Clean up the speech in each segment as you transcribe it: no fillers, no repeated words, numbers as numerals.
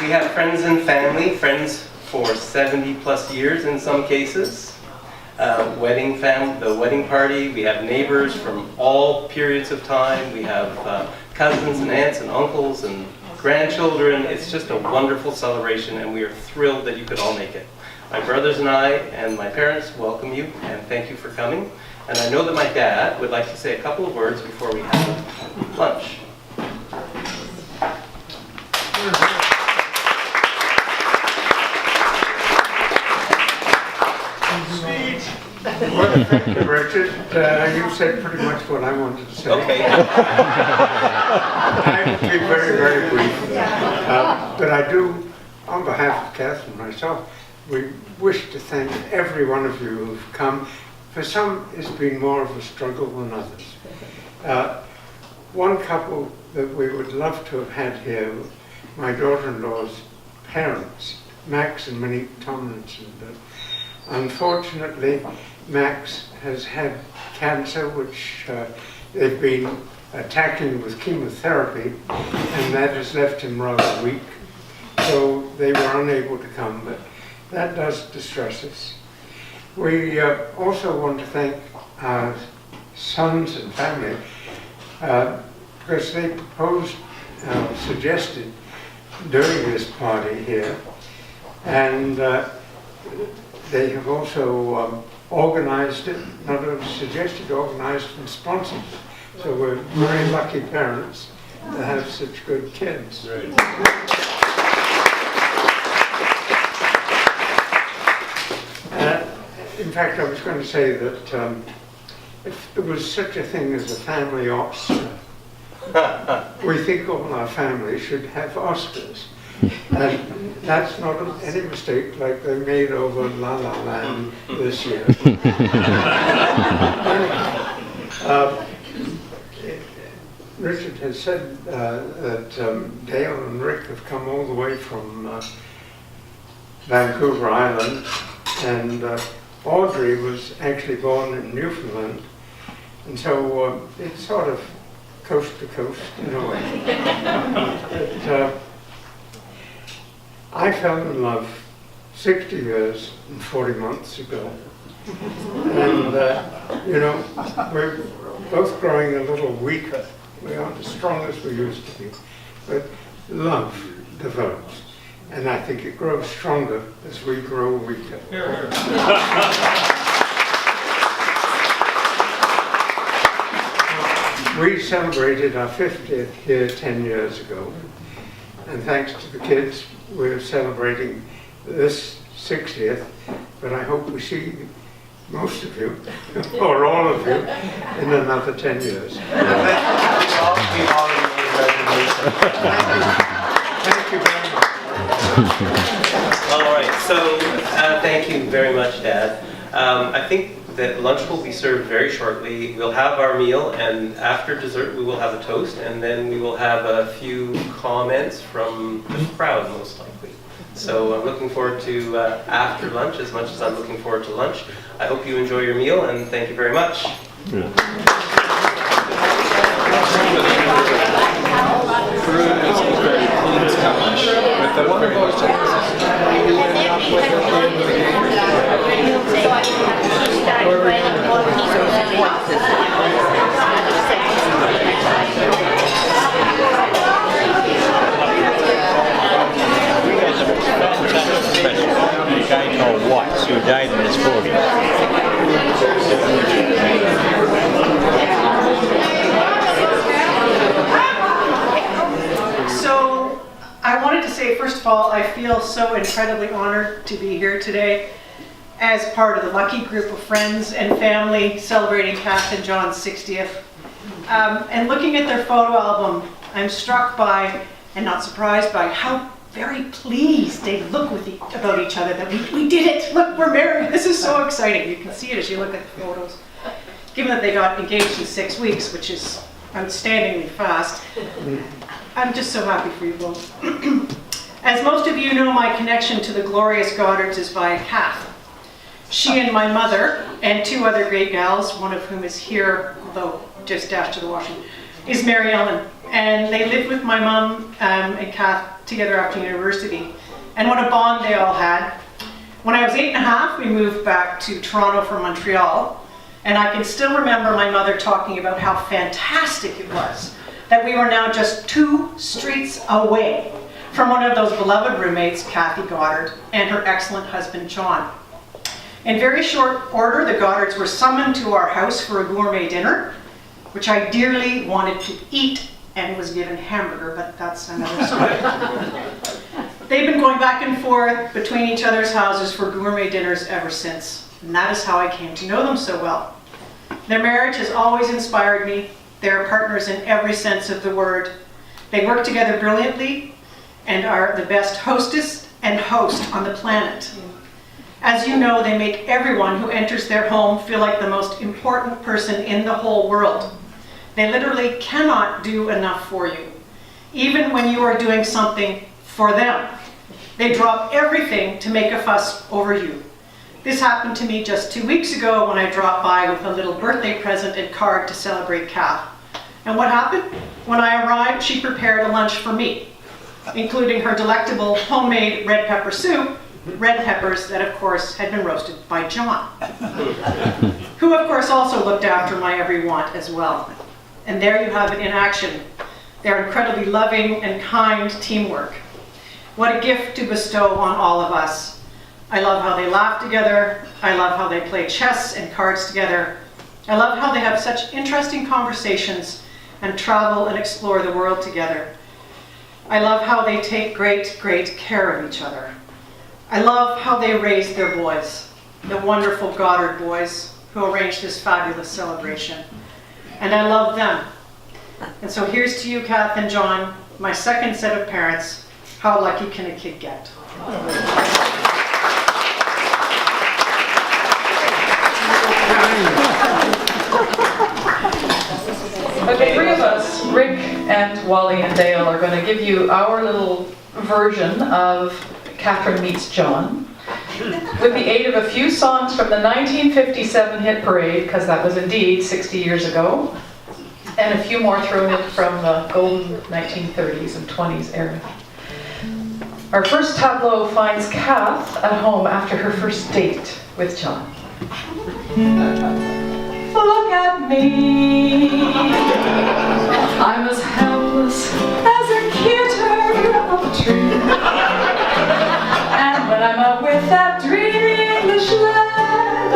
We have friends and family, friends for 70 plus years in some cases. The wedding party. We have neighbors from all periods of time. We have cousins and aunts and uncles and grandchildren. It's just a wonderful celebration, and we are thrilled that you could all make it. My brothers and I and my parents welcome you and thank you for coming. And I know that my dad would like to say a couple of words before we have lunch. Well, thank you, Richard. You said pretty much what I wanted to say. Okay. I will be very, very brief. But I do, on behalf of Kath and myself, we wish to thank every one of you who've come. For some, it's been more of a struggle than others. One couple that we would love to have had here, my daughter-in-law's parents, Max and Monique Tomlinson. But unfortunately, Max has had cancer, which they've been attacking with chemotherapy, and that has left him rather weak. So they were unable to come, but that does distress us. We also want to thank our sons and family because they proposed, suggested doing this party here, and they have also organized it, not only suggested, organized and sponsored. So we're very lucky parents to have such good kids. Right. In fact, I was going to say that if there was such a thing as a family Oscar, we think all our families should have Oscars. And that's not any mistake like they made over La La Land this year. Richard has said that Dale and Rick have come all the way from Vancouver Island, and Audrey was actually born in Newfoundland, and so it's sort of coast to coast in a way. But, I fell in love 60 years and 40 months ago. And, you know, we're both growing a little weaker. We aren't as strong as we used to be. But love develops. And I think it grows stronger as we grow weaker. We celebrated our 50th year 10 years ago. And thanks to the kids, we're celebrating this 60th, but I hope we see most of you, or all of you, in another 10 years. We've already made a reservation. Thank you very much. All right, so thank you very much, Dad. I think that lunch will be served very shortly. We'll have our meal, and after dessert we will have a toast, and then we will have a few comments from the crowd, most likely. So I'm looking forward to after lunch as much as I'm looking forward to lunch. I hope you enjoy your meal, and thank you very much. Watts, who died in his 40s. So I wanted to say, first of all, I feel so incredibly honored to be here today as part of the lucky group of friends and family celebrating Kath and John's 60th. And looking at their photo album, I'm struck by, and not surprised by, how very pleased they look about each other, that we did it, look, we're married, this is so exciting. You can see it as you look at the photos. Given that they got engaged in 6 weeks, which is outstandingly fast, I'm just so happy for you both. As most of you know, my connection to the glorious Goddards is via Kath. She and my mother, and 2 other great gals, one of whom is here, although just dashed to the washing, is Mary Ellen. and they lived with my mom and Kath together after university. And what a bond they all had. When I was 8 and a half, we moved back to Toronto from Montreal, and I can still remember my mother talking about how fantastic it was that we were now just 2 streets away from one of those beloved roommates, Kathy Goddard, and her excellent husband, John. In very short order, the Goddards were summoned to our house for a gourmet dinner, which I dearly wanted to eat, and was given hamburger, but that's another story. They've been going back and forth between each other's houses for gourmet dinners ever since, and that is how I came to know them so well. Their marriage has always inspired me. They are partners in every sense of the word. They work together brilliantly and are the best hostess and host on the planet. As you know, they make everyone who enters their home feel like the most important person in the whole world. They literally cannot do enough for you, even when you are doing something for them. They drop everything to make a fuss over you. This happened to me just 2 weeks ago when I dropped by with a little birthday present and card to celebrate Kath. And what happened? When I arrived, she prepared a lunch for me, including her delectable homemade red pepper soup, red peppers that of course had been roasted by John, who of course also looked after my every want as well. And there you have it in action, their incredibly loving and kind teamwork. What a gift to bestow on all of us. I love how they laugh together. I love how they play chess and cards together. I love how they have such interesting conversations and travel and explore the world together. I love how they take great, great care of each other. I love how they raise their boys, the wonderful Goddard boys who arranged this fabulous celebration. And I love them. And so here's to you, Kath and John, my second set of parents. How lucky can a kid get? Okay, 3 of us, Rick and Wally and Dale, are going to give you our little version of Catherine Meets John, with the aid of a few songs from the 1957 hit parade, because that was indeed 60 years ago, and a few more thrown in from the golden 1930s and 20s era. Our first tableau finds Kath at home after her first date with John. Look at me, I'm as helpless as a kitten up a tree. And when I'm out with that dreamy English lad,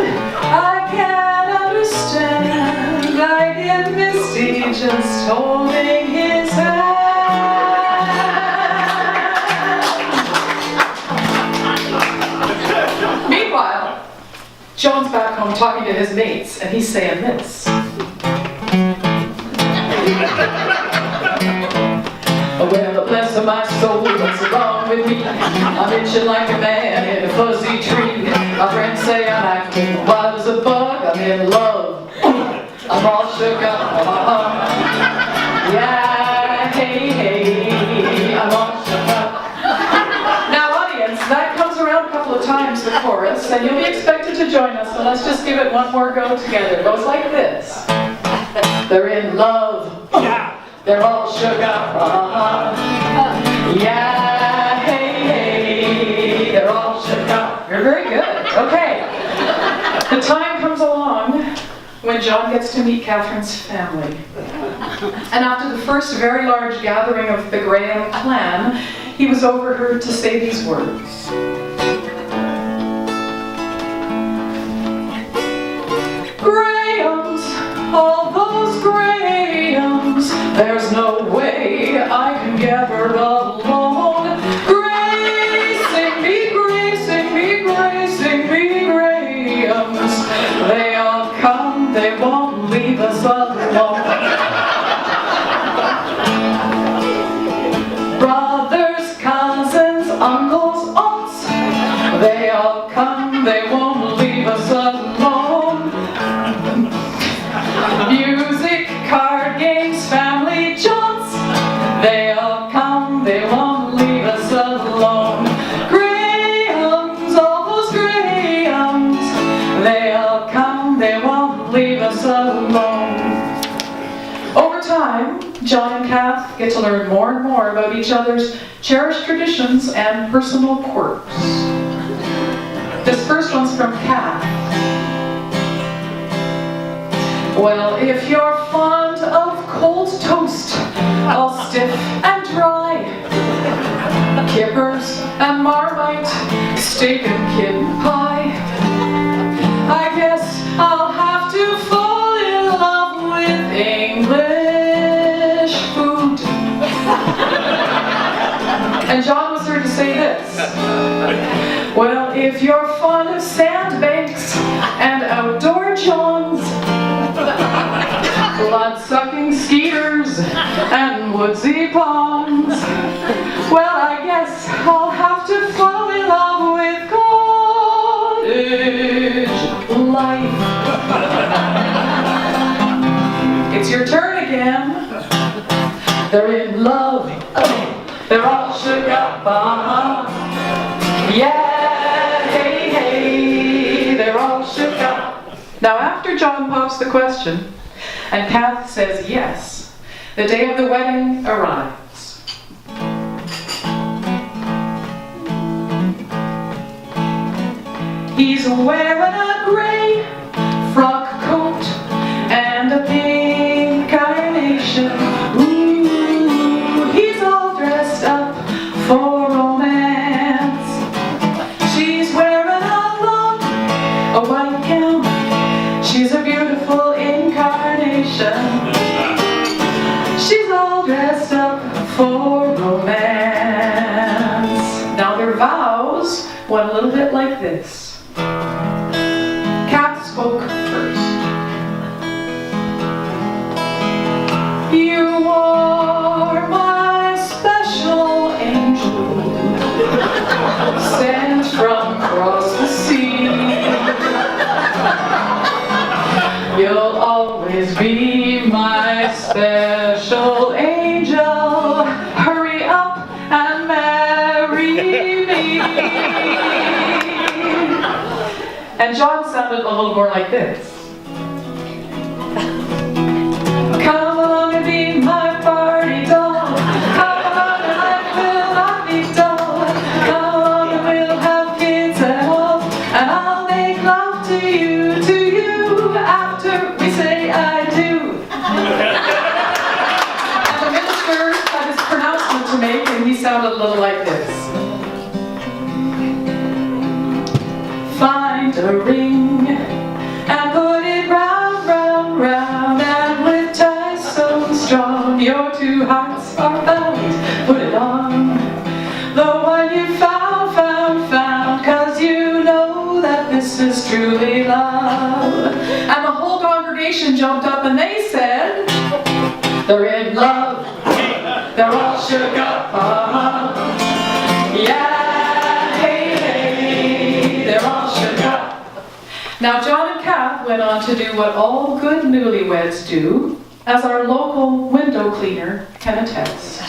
I can't understand. I get misty just holding his hand. Meanwhile, John's back home talking to his mates, and he's saying this. Well, bless my soul, what's wrong with me? I'm itching like a man in a fuzzy tree. My friends say I'm acting wild as a bug. I'm in love. I'm all shook up. Yeah, hey, hey, I'm all shook up. Now, audience, that comes around a couple of times, the chorus, and you'll be expected to join us, so let's just give it one more go together. It goes like this. They're in love. Yeah. They're all shook up. Yeah, hey, hey, they're all shook up. You're very good. Okay. The time comes along when John gets to meet Catherine's family. And after the first very large gathering of the Graham clan, he was overheard to say these words. Grahams, all those Grahams, there's no way I can gather alone. Gracing me, gracing me, gracing me, Grahams. They all come, they won't leave us alone. Brothers, cousins, uncles, aunts, they all come, they won't leave us alone. Music, card games, family joy. Kath get to learn more and more about each other's cherished traditions and personal quirks. This first one's from Kath. Well, if you're fond of cold toast, all stiff and dry, kippers and Marmite, steak and kidney pie, I guess I'll have to fall in love with English food. And John was heard to say this. Well, if you're fond of sandbanks and outdoor Johns, blood-sucking skeeters and woodsy ponds, well, I guess I'll have to fall in love with cottage life. It's your turn again. They're in love. They're all shook up. Yeah, hey, hey, they're all shook up. Now, after John pops the question, and Kath says yes, the day of the wedding arrives. He's wearing a gray frock coat and a pink carnation. Ooh, he's all dressed up for romance. She's wearing a white gown. She's a beautiful incarnation. She's all dressed up for romance. Now their vows went a little bit like this. Kath spoke first. You are my special angel, sent from across the sea. You'll always be my special angel. Hurry up and marry me. And John sounded a little more like this. Come along and be my party doll. Come along and life will not be dull. Come along and we'll have kids and all. And I'll make love to you after we say I do. And the minister had his pronouncement to make, and he sounded a little like this. Find a ring and put it round, round, round, and with ties so strong your two hearts are bound. Put it on the one you found, found, 'cause you know that this is truly love. And the whole congregation jumped up and they said, they're in love, they're all shook up, yeah, hey, hey, they're all shook up. Now John and Kath went on to do what all good newlyweds do, as our local window cleaner can attest.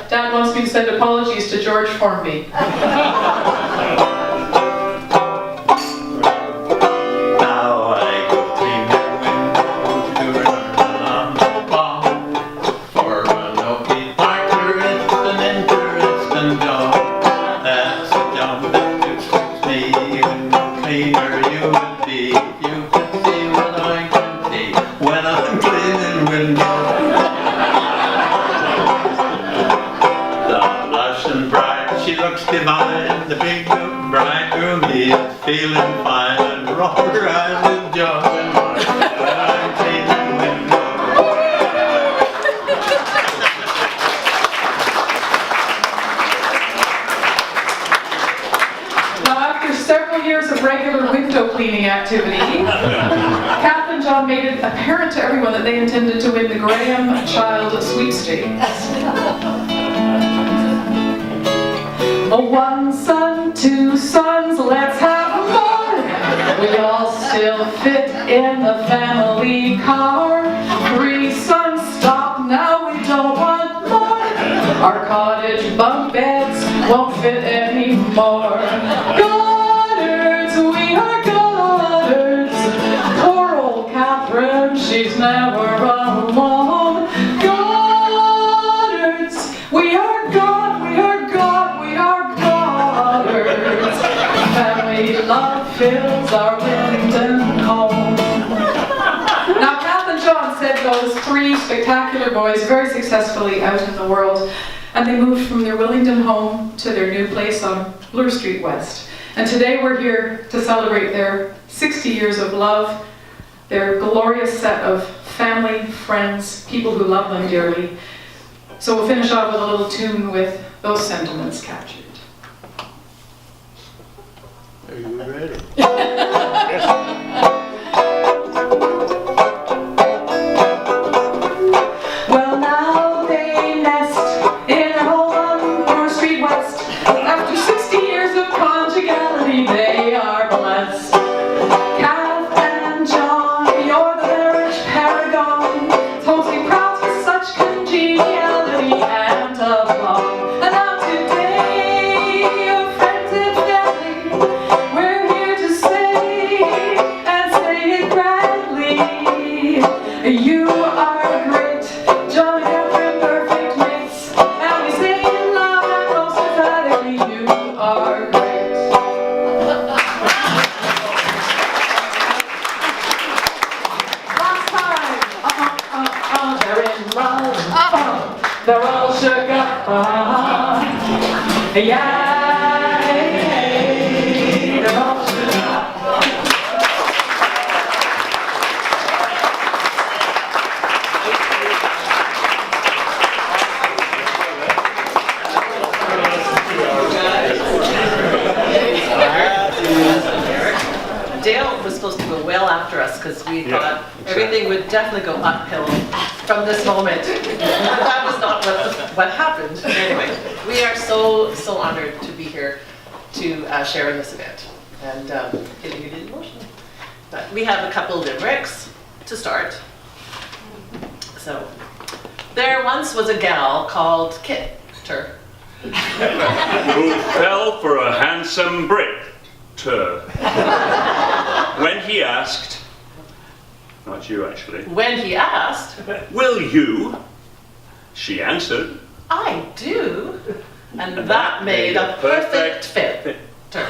Dad wants me to send apologies to George Formby. Now I go clean the window to run the ball. For an Opie Parker, it's an interesting job. That's a job that suits me, and the cleaner you would be if you could see what I can see when I'm cleaning windows. She looks divine, the big bridegroom is feeling fine, and roll around with joy when I'm cleaning windows. Now after several years of regular window cleaning activity, Kath and John made it apparent to everyone that they intended to win the Graham Child Sweepstakes. One son, two sons, let's have more. We all still fit in the family car. 3 sons, stop now, we don't want more. Our cottage bunk beds won't fit anymore. Goddards, we are Goddards. Poor old Catherine, she's never alone. Goddards, we are God, we are God, we are Goddards. Family love fills our Willingdon home. Now, Kath and John sent those 3 spectacular boys very successfully out in the world, and they moved from their Willingdon home to their new place on Bloor Street West. And today we're here to celebrate their 60 years of love, their glorious set of family, friends, people who love them dearly. So we'll finish off with a little tune with those sentiments captured. Are you ready? Well, now they nest in a home on Bloor Street West. After 60 years of conjugality, they are blessed. Kath and John, you're the marriage paragon. Totally proud for such congeniality and aplomb. And now today, your friends and family, we're here to say, and say it gladly, you are great, John and Catherine, perfect mates, and we say it loud and most emphatically, you are great. Last time, they're in love, they're all shook up, yeah, they're all shook up. Dale was supposed to go well after us because we thought everything would definitely go uphill from this moment. But that was not what happened. Anyway, we are so honored to be here to share in this event and getting you emotional. But we have a couple limericks to start. So, there once was a gal called Kit-ter. Who fell for a handsome Brit-ter. When he asked, not you actually, When he asked, will you? She answered, I do. And that made a perfect fit. "ter."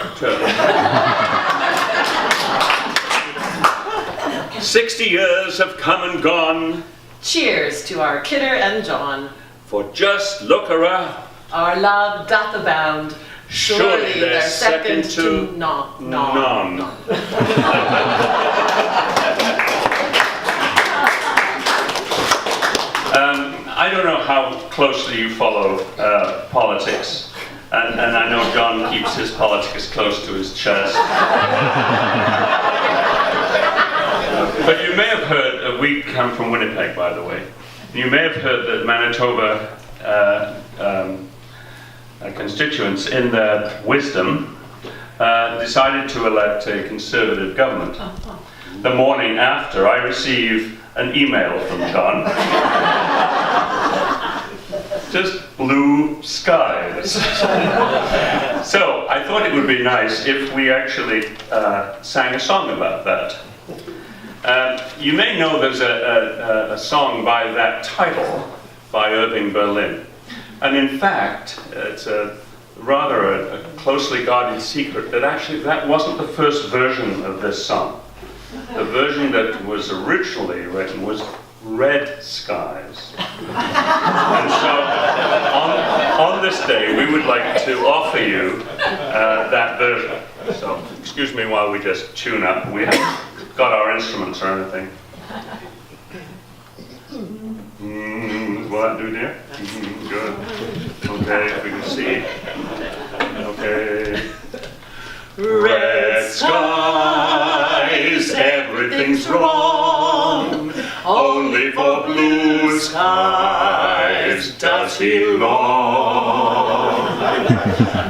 60 years have come and gone, Cheers to our Kidder and John. for just look around. Our love doth abound. Surely they're second to none. I don't know how closely you follow politics, and I know John keeps his politics close to his chest. But you may have heard, we come from Winnipeg, by the way. You may have heard that Manitoba constituents, in their wisdom, decided to elect a Conservative government. The morning after, I received an email from John. Just blue skies. So I thought it would be nice if we actually sang a song about that. You may know there's a song by that title by Irving Berlin. And in fact, it's a closely guarded secret that actually that wasn't the first version of this song. The version that was originally written was Red Skies. And so on this day, we would like to offer you that version. So excuse me while we just tune up. We haven't got our instruments or anything. Will that do, dear? Good. Okay, if we can see. Okay. Red skies, everything's wrong. Only for blue skies does he long.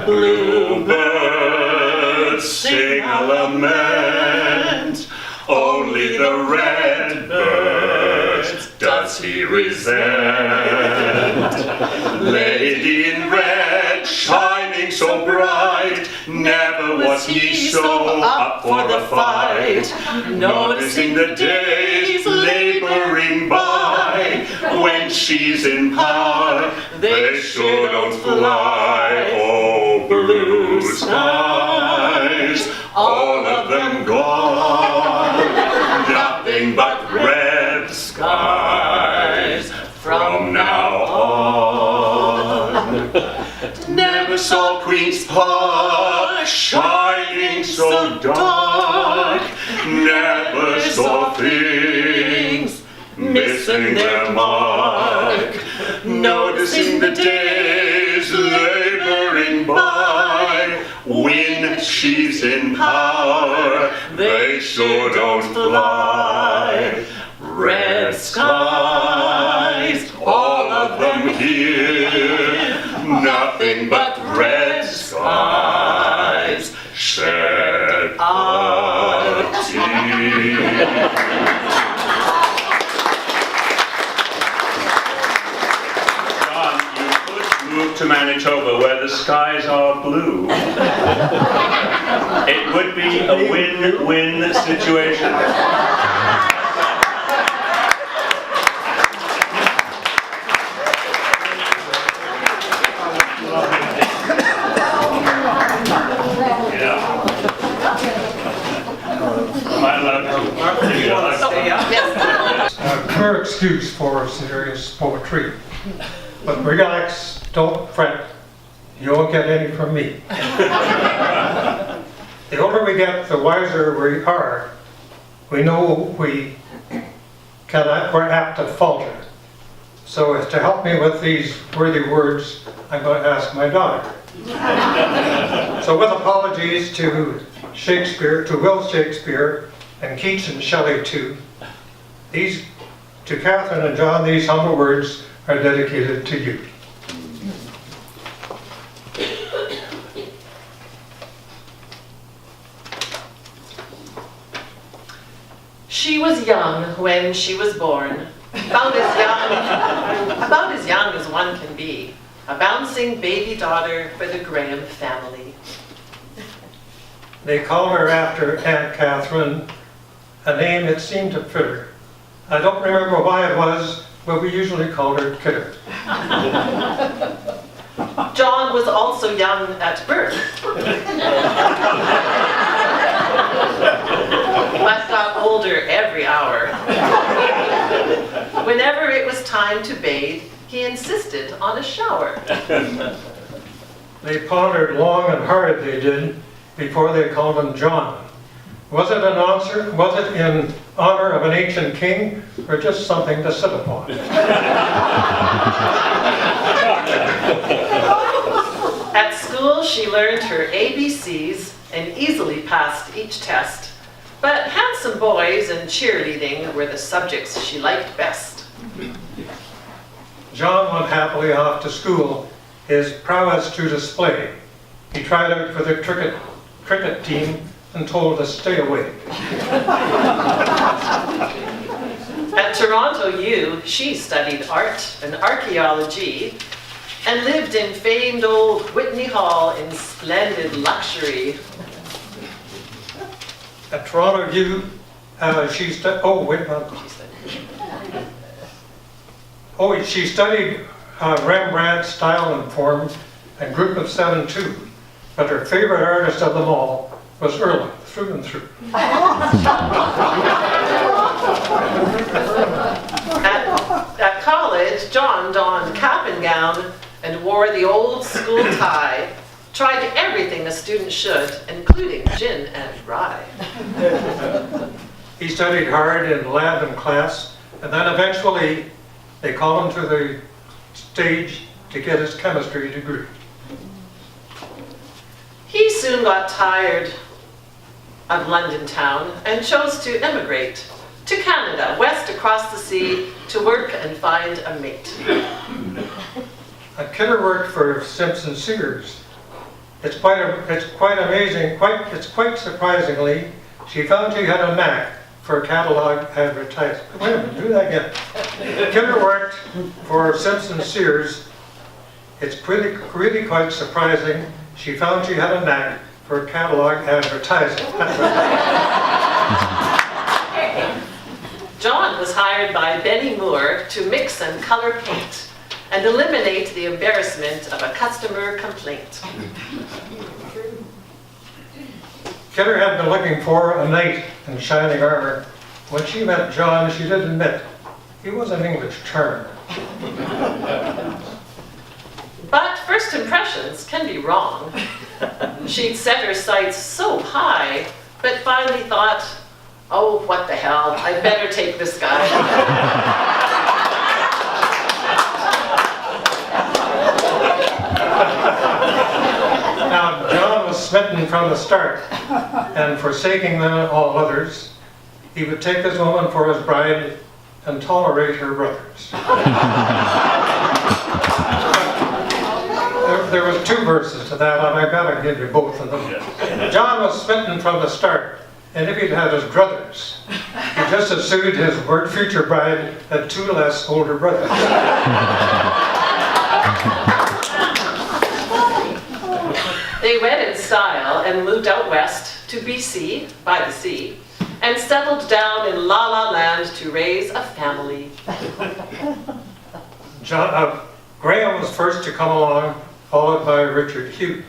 Bluebirds sing a lament. Only the red birds does he resent. Lady in red, shining shining so bright. Never was he so up for the fight. Noticing the days laboring by. When she's in power, they sure don't fly. Oh, blue skies, all of them gone. Nothing but red skies from now on. Never saw Queen's Park shining so dark. Never saw things missing their mark. Noticing the days laboring by. When she's in power, they sure don't fly. Red skies, all of them here. Nothing but red skies shed our tears. Move to Manitoba where the skies are blue. It would be a win-win situation. Am I allowed to? Her excuse for serious poetry. But relax, don't fret, you won't get any from me. The older we get, the wiser we are. We know we're apt to falter. So as to help me with these worthy words, I'm going to ask my daughter. So with apologies to Shakespeare, to Will Shakespeare, and Keats and Shelley too, to Catherine and John, these humble words are dedicated to you. She was young when she was born, about as young as one can be, a bouncing baby daughter for the Graham family. They call her after Aunt Catherine, a name that seemed to fit her. I don't remember why it was, but we usually called her Kidder. John was also young at birth, but got older every hour. Whenever it was time to bathe, he insisted on a shower. They pondered long and hard, they did, before they called him John. Was it an answer? Was it in honor of an ancient king, or just something to sit upon? At school, she learned her ABCs and easily passed each test. But handsome boys and cheerleading were the subjects she liked best. John went happily off to school, his prowess to display. He tried out for the cricket team and told to stay away. At Toronto U, she studied art and archaeology and lived in famed old Whitney Hall in splendid luxury. At Toronto U, she studied Rembrandt style and form and group of 7 too, but her favorite artist of them all was Erling, through and through. At college, John donned cap and gown and wore the old school tie, tried everything a student should, including gin and rye. He studied hard in lab and class, and then eventually they called him to the stage to get his chemistry degree. He soon got tired of London town and chose to emigrate to Canada, west across the sea, to work and find a mate. Kidder worked for Simpson Sears. It's quite amazing, it's quite surprisingly, she found she had a knack for catalog advertising. Wait a minute, do that again. Kidder worked for Simpson Sears. It's really quite surprising. She found she had a knack for catalog advertising. John was hired by Benny Moore to mix and color paint and eliminate the embarrassment of a customer complaint. Kidder had been looking for a knight in shining armor. When she met John, she did admit he was an English charmer. But first impressions can be wrong. She'd set her sights so high, but finally thought, oh, what the hell, I'd better take this guy. Now, John was smitten from the start, and forsaking them all others, he would take this woman for his bride and tolerate her brothers. There was 2 verses to that, and I gotta give you both of them. John was smitten from the start, and if he'd had his druthers, he just as soon his future bride had 2 less older brothers. They wed in style and moved out west to BC by the sea and settled down in La La Land to raise a family. Graham was first to come along, followed by Richard Hugh.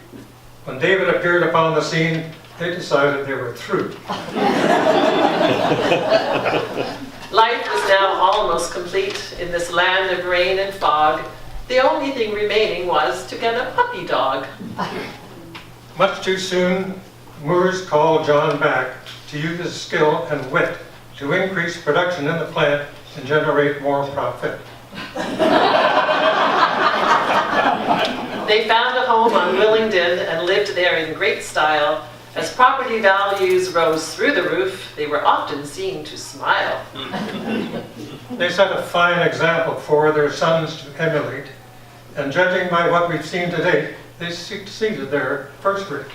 When David appeared upon the scene, they decided they were through. Life was now almost complete in this land of rain and fog. The only thing remaining was to get a puppy dog. Much too soon, Moores called John back to use his skill and wit to increase production in the plant and generate more profit. They found a home on Willingdon and lived there in great style. As property values rose through the roof, they were often seen to smile. They set a fine example for their sons to emulate, and judging by what we've seen to date, they succeeded there first rate.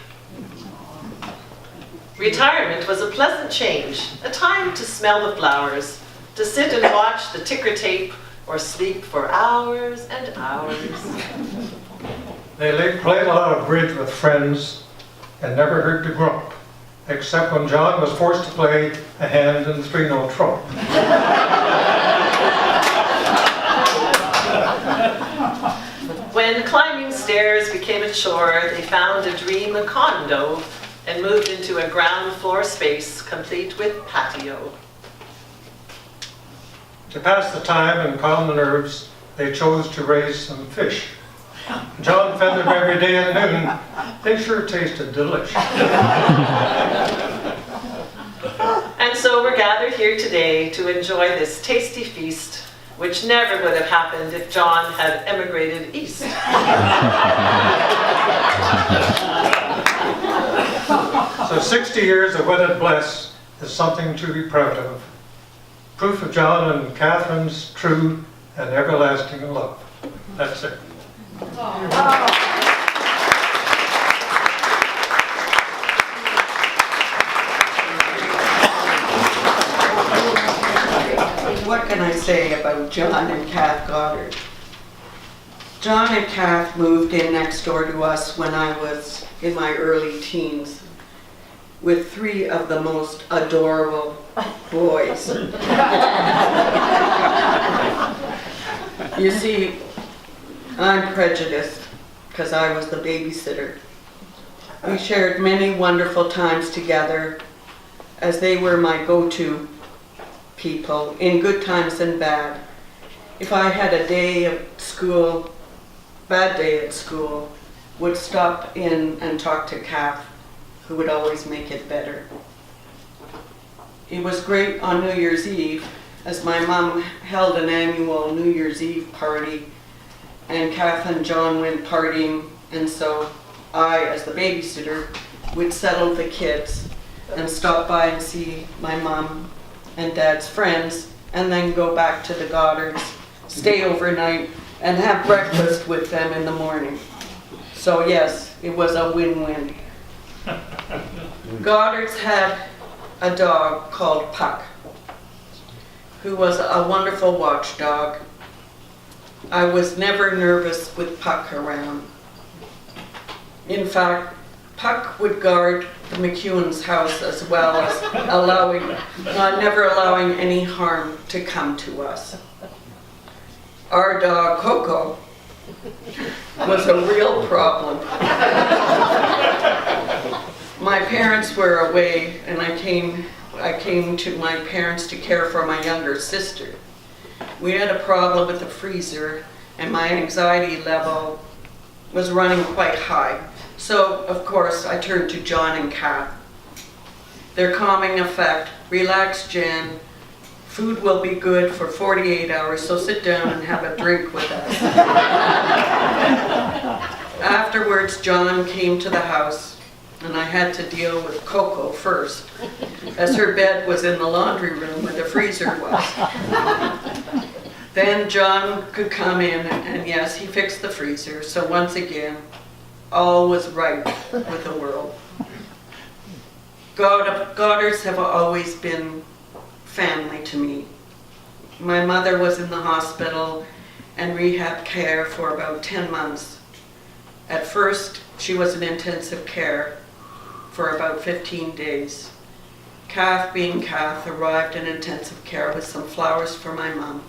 Retirement was a pleasant change, a time to smell the flowers, to sit and watch the ticker tape or sleep for hours and hours. They played a lot of bridge with friends and never heard to grump, except when John was forced to play a hand in the 3-note trump. When climbing stairs became a chore, they found a dream condo and moved into a ground floor space complete with patio. To pass the time and calm the nerves, they chose to raise some fish. John fed them every day at noon. They sure tasted delicious. And so we're gathered here today to enjoy this tasty feast, which never would have happened if John had emigrated east. So 60 years of wedded bliss is something to be proud of. Proof of John and Catherine's true and everlasting love. That's it. What can I say about John and Kath Goddard? John and Kath moved in next door to us when I was in my early teens with 3 of the most adorable boys. You see, I'm prejudiced because I was the babysitter. We shared many wonderful times together as they were my go-to people in good times and bad. If I had a day of school, bad day at school, would stop in and talk to Kath, who would always make it better. It was great on New Year's Eve, as my mom held an annual New Year's Eve party, and Kath and John went partying, and so I, as the babysitter, would settle the kids and stop by and see my mom and Dad's friends, and then go back to the Goddards, stay overnight, and have breakfast with them in the morning. So yes, it was a win-win. Goddards had a dog called Puck, who was a wonderful watchdog. I was never nervous with Puck around. In fact, Puck would guard the McEwen's house as well as never allowing any harm to come to us. Our dog, Coco, was a real problem. My parents were away, and I came to my parents to care for my younger sister. We had a problem with the freezer, and my anxiety level was running quite high. So, of course, I turned to John and Kath. Their calming effect: relax, Jen. Food will be good for 48 hours, so sit down and have a drink with us. Afterwards, John came to the house, and I had to deal with Coco first, as her bed was in the laundry room where the freezer was. Then John could come in, and yes, he fixed the freezer, so once again, all was right with the world. Goddards have always been family to me. My mother was in the hospital and rehab care for about 10 months. At first, she was in intensive care for about 15 days. Kath, being Kath, arrived in intensive care with some flowers for my mom.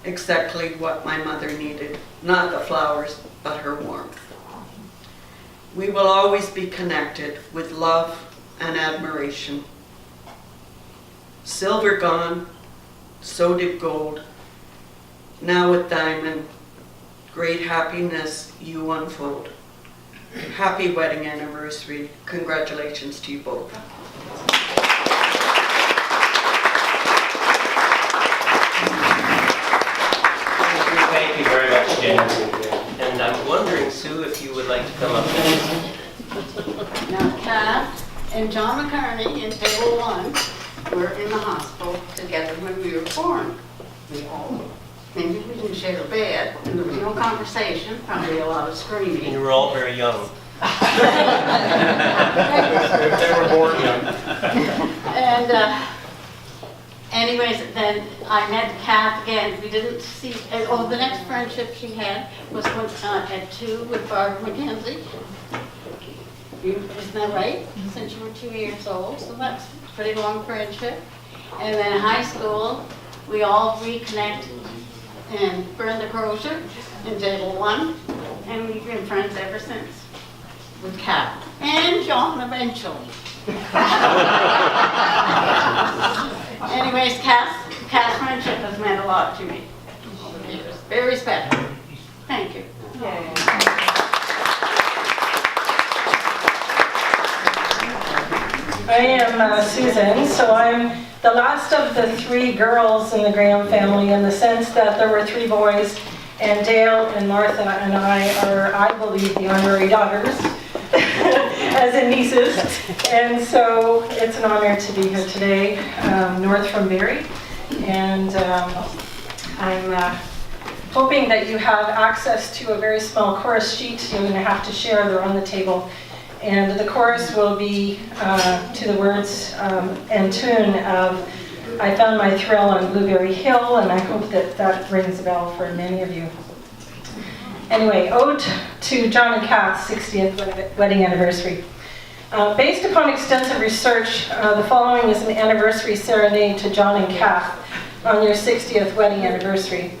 Exactly what my mother needed. Not the flowers, but her warmth. We will always be connected with love and admiration. Silver gone, so did gold. Now with diamond, great happiness you unfold. Happy wedding anniversary. Congratulations to you both. Thank you very much, Jen. And I'm wondering, Sue, if you would like to come up next. Now, Kath and John McCartney in table 1 were in the hospital together when we were born. Maybe we didn't share a bed, and there was no conversation, probably a lot of screaming. You were all very young. They were born young. And anyways, then I met Kath again. We didn't see, the next friendship she had was when, at 2 with Barbara McKenzie. Isn't that right? Since you were 2 years old, so that's a pretty long friendship. And then in high school, we all reconnected and Brenda Crozier in table 1, and we've been friends ever since with Kath and John eventually. Anyways, Kath's friendship has meant a lot to me over the years. Very special. Thank you. I am Susan, so I'm the last of the 3 girls in the Graham family in the sense that there were 3 boys, and Dale and Martha and I are, I believe, the honorary daughters, as in nieces. And so it's an honor to be here today, north from Barrie. And I'm hoping that you have access to a very small chorus sheet. You're going to have to share, they're on the table. And the chorus will be to the words and tune of I Found My Thrill on Blueberry Hill, and I hope that that rings a bell for many of you. Anyway, Ode to John and Kath's 60th wedding anniversary. Based upon extensive research, the following is an anniversary serenade to John and Kath on their 60th wedding anniversary.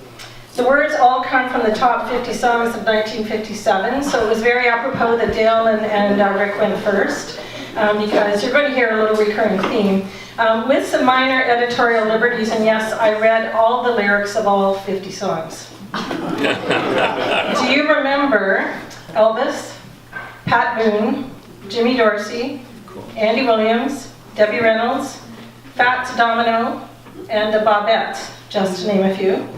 The words all come from the top 50 songs of 1957, so it was very apropos that Dale and Rick went first, because you're going to hear a little recurring theme. With some minor editorial liberties, and yes, I read all the lyrics of all 50 songs. Do you remember Elvis, Pat Boone, Jimmy Dorsey, Andy Williams, Debbie Reynolds, Fats Domino, and the Bobettes, just to name a few?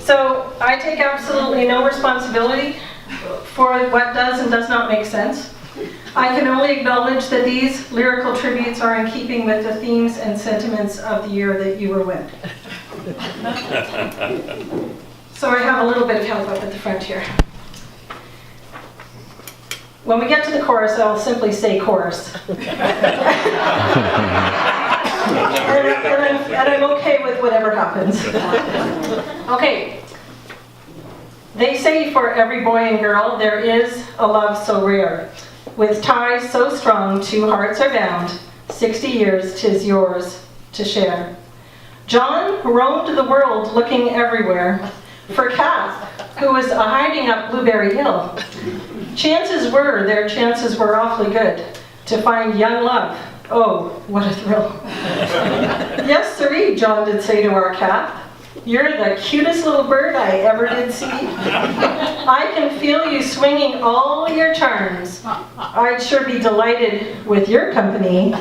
So I take absolutely no responsibility for what does and does not make sense. I can only acknowledge that these lyrical tributes are in keeping with the themes and sentiments of the year that you were wed. So I have a little bit of help up at the front here. When we get to the chorus, I'll simply say chorus. And I'm okay with whatever happens. Okay. They say for every boy and girl, there is a love so rare. With ties so strong, two hearts are bound. 60 years 'tis yours to share. John roamed the world looking everywhere for Kath, who was hiding up Blueberry Hill. Chances were, their chances were awfully good to find young love. Oh, what a thrill. Yes, sirree, John did say to our Kath. You're the cutest little bird I ever did see. I can feel you swinging all your charms. I'd sure be delighted with your company.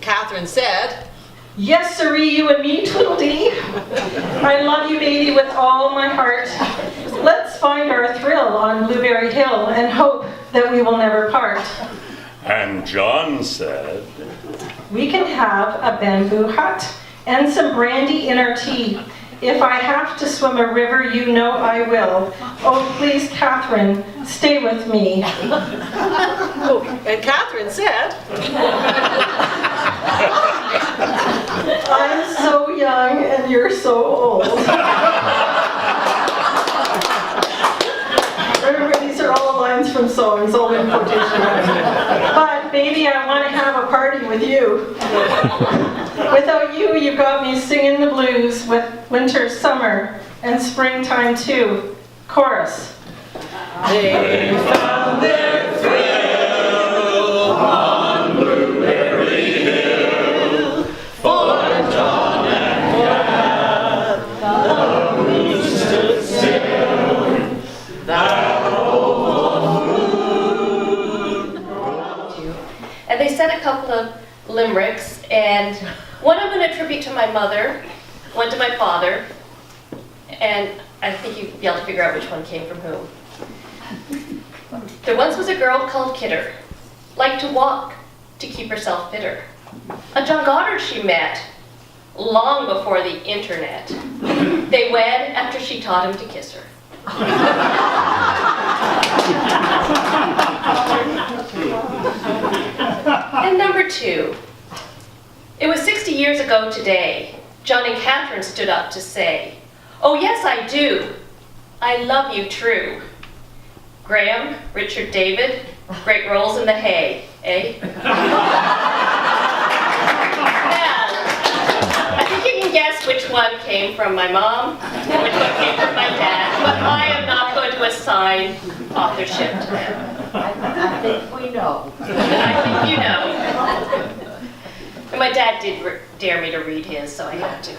Catherine said, Yes, sirree, you and me, Tweedledee. I love you, baby, with all my heart. Let's find our thrill on Blueberry Hill and hope that we will never part. And John said, We can have a bamboo hut and some brandy in our tea. If I have to swim a river, you know I will. Oh, please, Catherine, stay with me. oh, and Catherine said, I'm so young and you're so old. Remember, these are all lines from songs, all in quotation marks. But baby, I want to have a party with you. Without you, you got me singing the blues with winter, summer, and springtime too. Chorus. They found their thrill on Blueberry Hill, for John and Kath, the rooster still, that old moon. And they said a couple of limericks, and one I'm going to attribute to my mother, one to my father, and I think you'll be able to figure out which one came from whom. There once was a girl called Kidder, liked to walk to keep herself fitter. A John Goddard she met, long before the internet. They wed after she taught him to kiss her. And number two, it was 60 years ago today, John and Catherine stood up to say, oh yes I do, I love you true. Graham, Richard, David, great rolls in the hay, eh? Now, I think you can guess which one came from my mom and which one came from my dad, but I am not going to assign authorship to them. I think we know. I think you know. And my dad did dare me to read his, so I have to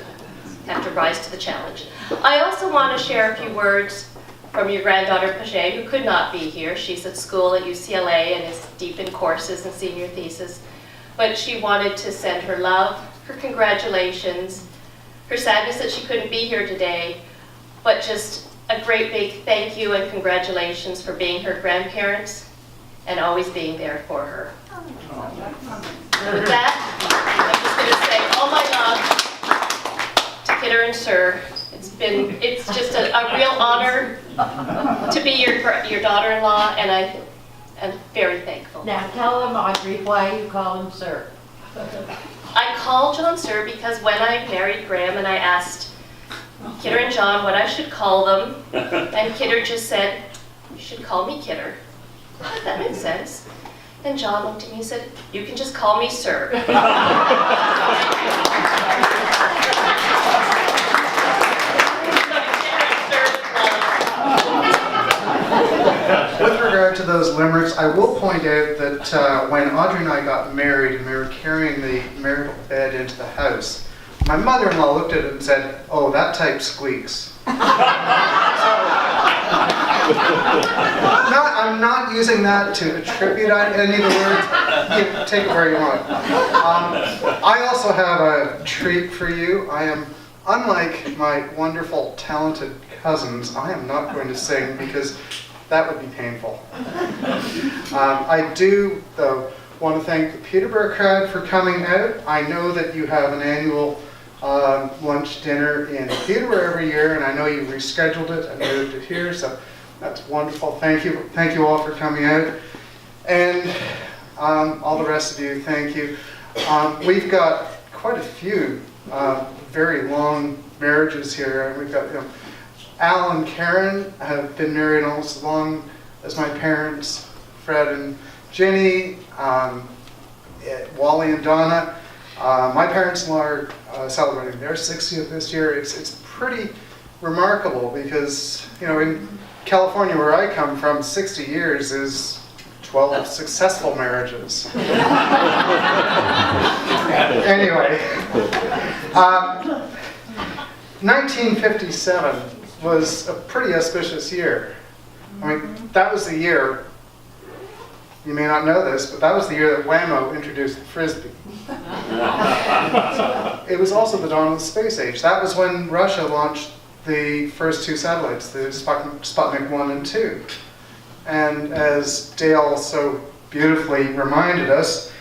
rise to the challenge. I also want to share a few words from your granddaughter Paget, who could not be here. She's at school at UCLA and is deep in courses and senior thesis. But she wanted to send her love, her congratulations, her sadness that she couldn't be here today, but just a great big thank you and congratulations for being her grandparents and always being there for her. With that, I'm just going to say all my love to Kidder and Sir. It's just a real honor to be your daughter-in-law, and I am very thankful. Now tell them, Audrey, why you call him Sir. I call John Sir because when I married Graham and I asked Kidder and John what I should call them, and Kidder just said, you should call me Kidder. That makes sense. And John looked at me and said, you can just call me Sir. With regard to those limericks, I will point out that when Audrey and I got married and we were carrying the marital bed into the house, my mother-in-law looked at it and said, oh, that type squeaks. I'm not using that to attribute any of the words. You take it where you want. I also have a treat for you. I am, unlike my wonderful, talented cousins, I am not going to sing because that would be painful. I do, though, want to thank the Peterborough crowd for coming out. I know that you have an annual lunch dinner in Peterborough every year, and I know you rescheduled it and moved it here, so that's wonderful. Thank you all for coming out. And all the rest of you, thank you. We've got quite a few very long marriages here. We've got, Al and Karen have been married almost as long as my parents, Fred and Ginny, Wally and Donna. My parents-in-law are celebrating their 60th this year. It's pretty remarkable because, you know, in California where I come from, 60 years is 12 successful marriages. Anyway, 1957 was a pretty auspicious year. I mean, that was the year, you may not know this, but that was the year that Wham-O introduced the Frisbee. It was also the dawn of the space age. That was when Russia launched the first two satellites, the Sputnik 1 and 2. And as Dale so beautifully reminded us,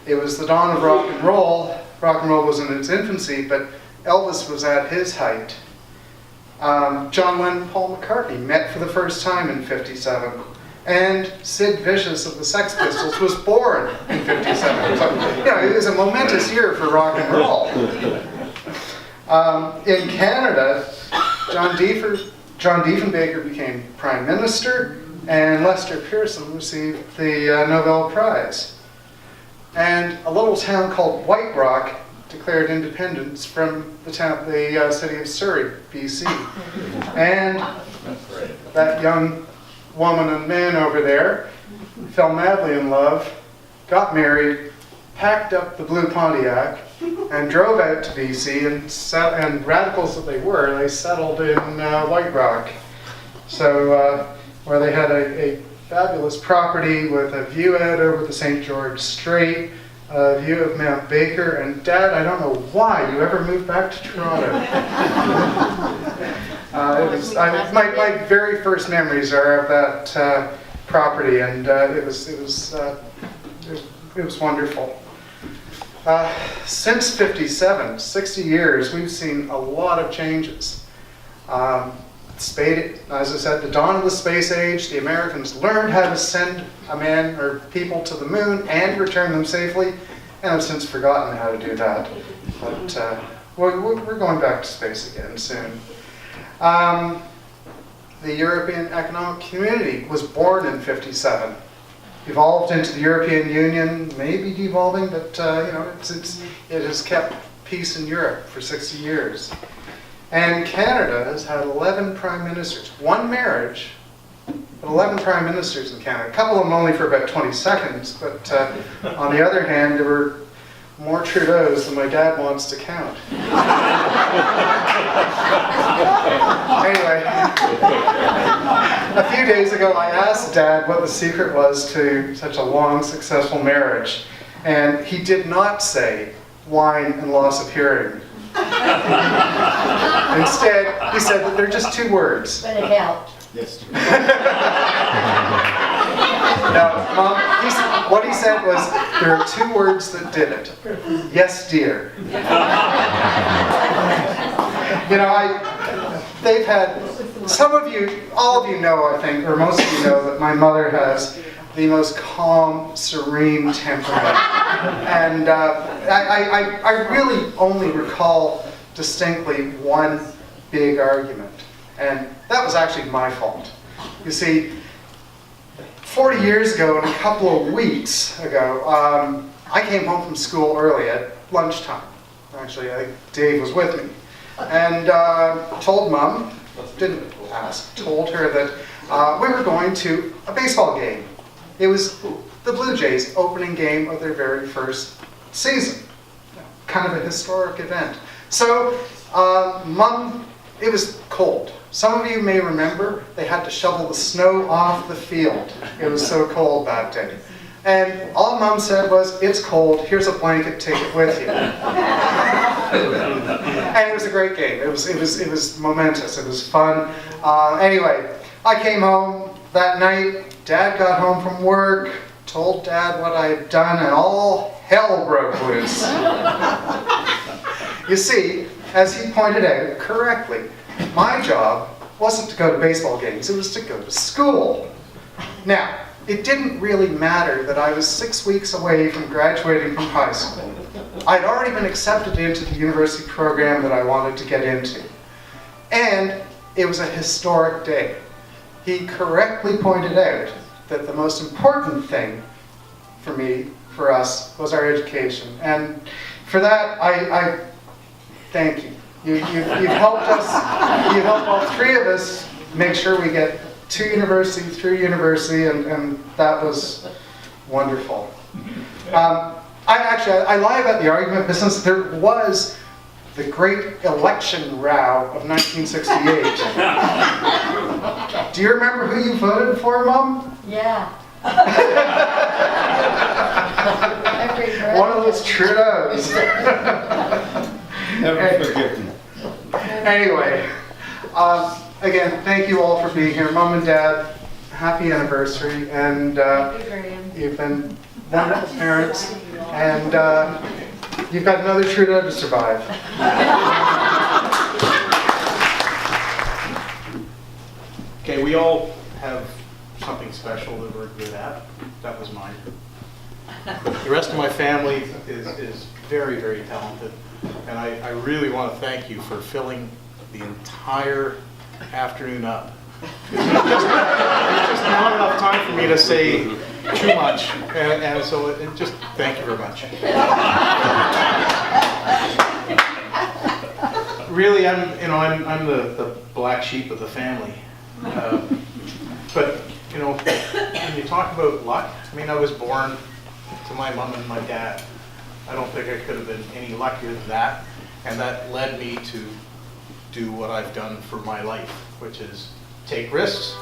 it was the dawn of rock and roll. Rock and roll was in its infancy, but Elvis was at his height. John Lennon and Paul McCartney met for the first time in '57. And Sid Vicious of the Sex Pistols was born in '57. So, you know, it was a momentous year for rock and roll. In Canada, John Diefenbaker became Prime Minister, and Lester Pearson received the Nobel Prize. And a little town called White Rock declared independence from the city of Surrey, BC. And that young woman and man over there fell madly in love, got married, packed up the blue Pontiac, and drove out to BC, and radicals that they were, they settled in White Rock. So, where they had a fabulous property with a view out over the St. George Strait, a view of Mount Baker, and Dad, I don't know why you ever moved back to Toronto. My very first memories are of that property, and it was wonderful. Since '57, 60 years, we've seen a lot of changes. As I said, the dawn of the space age, the Americans learned how to send a man or people to the moon and return them safely, and have since forgotten how to do that. But we're going back to space again soon. The European Economic Community was born in '57. Evolved into the European Union, maybe devolving, but you know, it has kept peace in Europe for 60 years. And Canada has had 11 prime ministers, one marriage, but 11 prime ministers in Canada. A couple of them only for about 20 seconds, but on the other hand, there were more Trudeaus than my dad wants to count. Anyway, a few days ago I asked Dad what the secret was to such a long, successful marriage, and he did not say wine and loss of hearing. Instead, he said that they're just two words. But it helped. Yes. No, Mom, what he said was, there are two words that did it. Yes, dear. You know, they've had, all of you know, I think, or most of you know, that my mother has the most calm, serene temperament. And I really only recall distinctly one big argument. And that was actually my fault. You see, 40 years ago and a couple of weeks ago, I came home from school early at lunchtime. Actually, I think Dave was with me. And told Mom, didn't ask, told her that we were going to a baseball game. It was the Blue Jays' opening game of their very first season. Kind of a historic event. So, Mom, it was cold. Some of you may remember they had to shovel the snow off the field. It was so cold that day. And all Mom said was, it's cold, here's a blanket, take it with you. And it was a great game. It was momentous, it was fun. Anyway, I came home that night, Dad got home from work, told Dad what I had done, and all hell broke loose. You see, as he pointed out correctly, my job wasn't to go to baseball games, it was to go to school. Now, it didn't really matter that I was 6 weeks away from graduating from high school. I'd already been accepted into the university program that I wanted to get into. And it was a historic day. He correctly pointed out that the most important thing for me, for us, was our education. And for that, I thank you. You've helped us, you helped all three of us make sure we get to university, through university, and that was wonderful. I lie about the argument, but since there was the great election row of 1968, do you remember who you voted for, Mom? Yeah. One of those Trudeaus. Never forgiven. Anyway, again, thank you all for being here. Mom and Dad, happy anniversary, and you've been wonderful parents, and you've got another Trudeau to survive. Okay, we all have something special that we're good at. That was mine. The rest of my family is very, very talented, and I really want to thank you for filling the entire afternoon up. There's just not enough time for me to say too much, and so just thank you very much. Really, I'm the black sheep of the family, but you know, when you talk about luck, I mean, I was born to my mom and my dad. I don't think I could have been any luckier than that, and that led me to do what I've done for my life, which is take risks,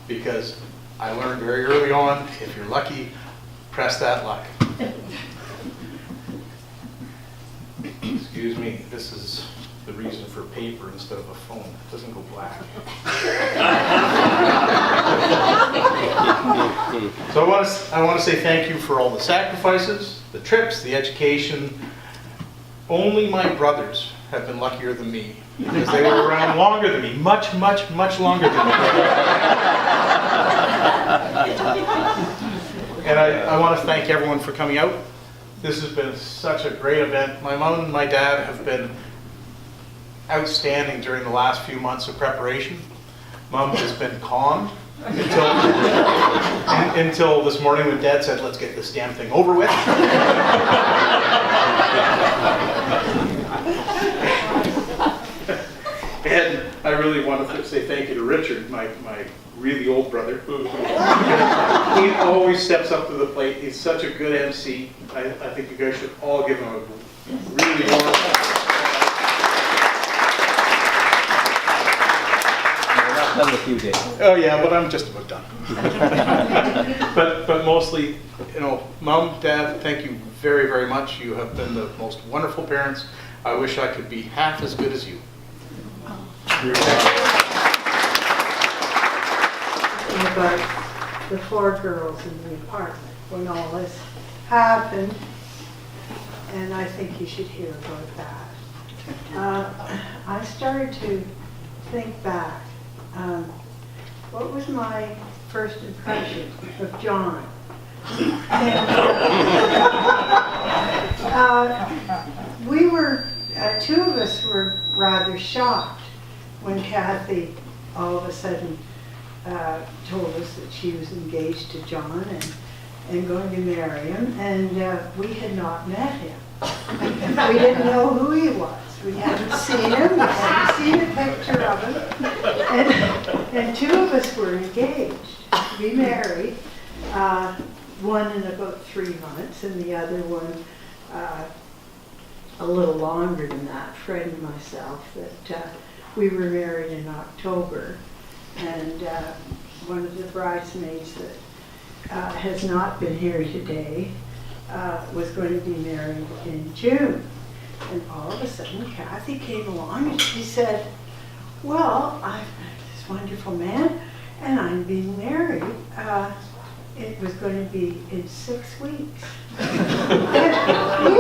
because I learned very early on, if you're lucky, press that luck. Excuse me, this is the reason for paper instead of a phone. It doesn't go black. So I want to say thank you for all the sacrifices, the trips, the education. Only my brothers have been luckier than me, because they were around longer than me, much, much, much longer than me. And I want to thank everyone for coming out. This has been such a great event. My mom and my dad have been outstanding during the last few months of preparation. Mom has been calm until this morning when Dad said, let's get this damn thing over with. And I really want to say thank you to Richard, my really old brother. He always steps up to the plate. He's such a good MC. I think you guys should all give him a really warm Done with you, Dave. Oh yeah, but I'm just about done. but mostly, you know, Mom, Dad, thank you very, very much. You have been the most wonderful parents. I wish I could be half as good as you. About the 4 girls in the apartment when all this happened, and I think you should hear about that. I started to think back. What was my first impression of John? And, we were, 2 of us were rather shocked when Kathy all of a sudden told us that she was engaged to John and going to marry him, and we had not met him. We didn't know who he was. We hadn't seen him, we hadn't seen a picture of him. And 2 of us were engaged to be married, one in about 3 months and the other one a little longer than that, Fred and myself, that we were married in October. And one of the bridesmaids that has not been here today was going to be married in June. And all of a sudden, Kathy came along and she said, well, I've met this wonderful man and I'm being married. It was going to be in 6 weeks. And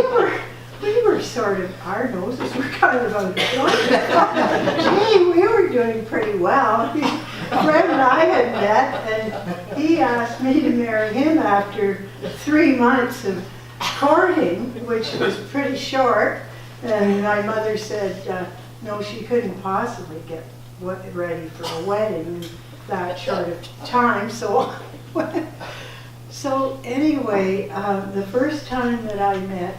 we were sort of, our noses were kind of on the joint. Gee, we were doing pretty well. Fred and I had met, and he asked me to marry him after 3 months of courting, which was pretty short. And my mother said, no, she couldn't possibly get ready for a wedding in that short of time. So So anyway, the first time that I met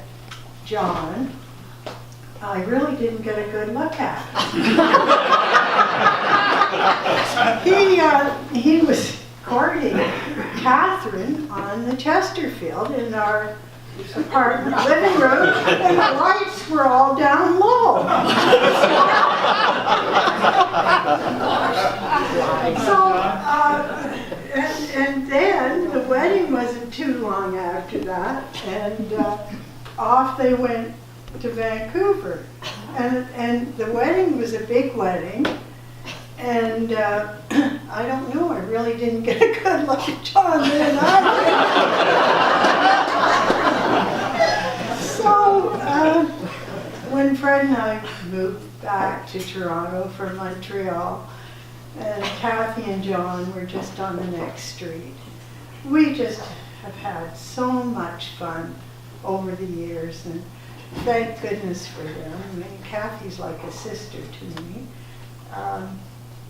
John, I really didn't get a good look at him. He was courting Catherine on the Chesterfield in our apartment living room, and the lights were all down low. So, and then the wedding wasn't too long after that, and off they went to Vancouver. And the wedding was a big wedding, and I don't know, I really didn't get a good look at John then either. So when Fred and I moved back to Toronto from Montreal, and Kathy and John were just on the next street, we just have had so much fun over the years, and thank goodness for them. I mean, Kathy's like a sister to me.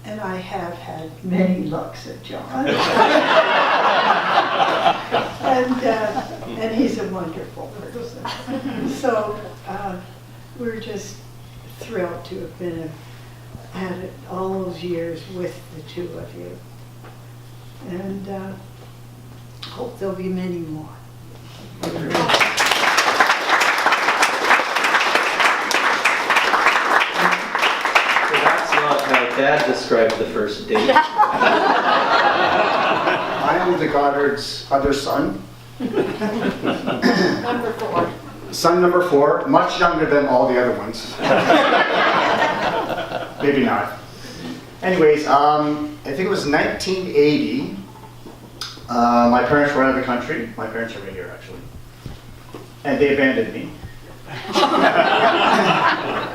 And I have had many looks at John. And he's a wonderful person. So we're just thrilled to have been had it all those years with the two of you. And hope there'll be many more. Dad described the first date. I am the Goddard's other son. Number 4. Son number 4, much younger than all the other ones. Maybe not. Anyways, I think it was 1980. My parents were out of the country. My parents are right here, actually. And they abandoned me.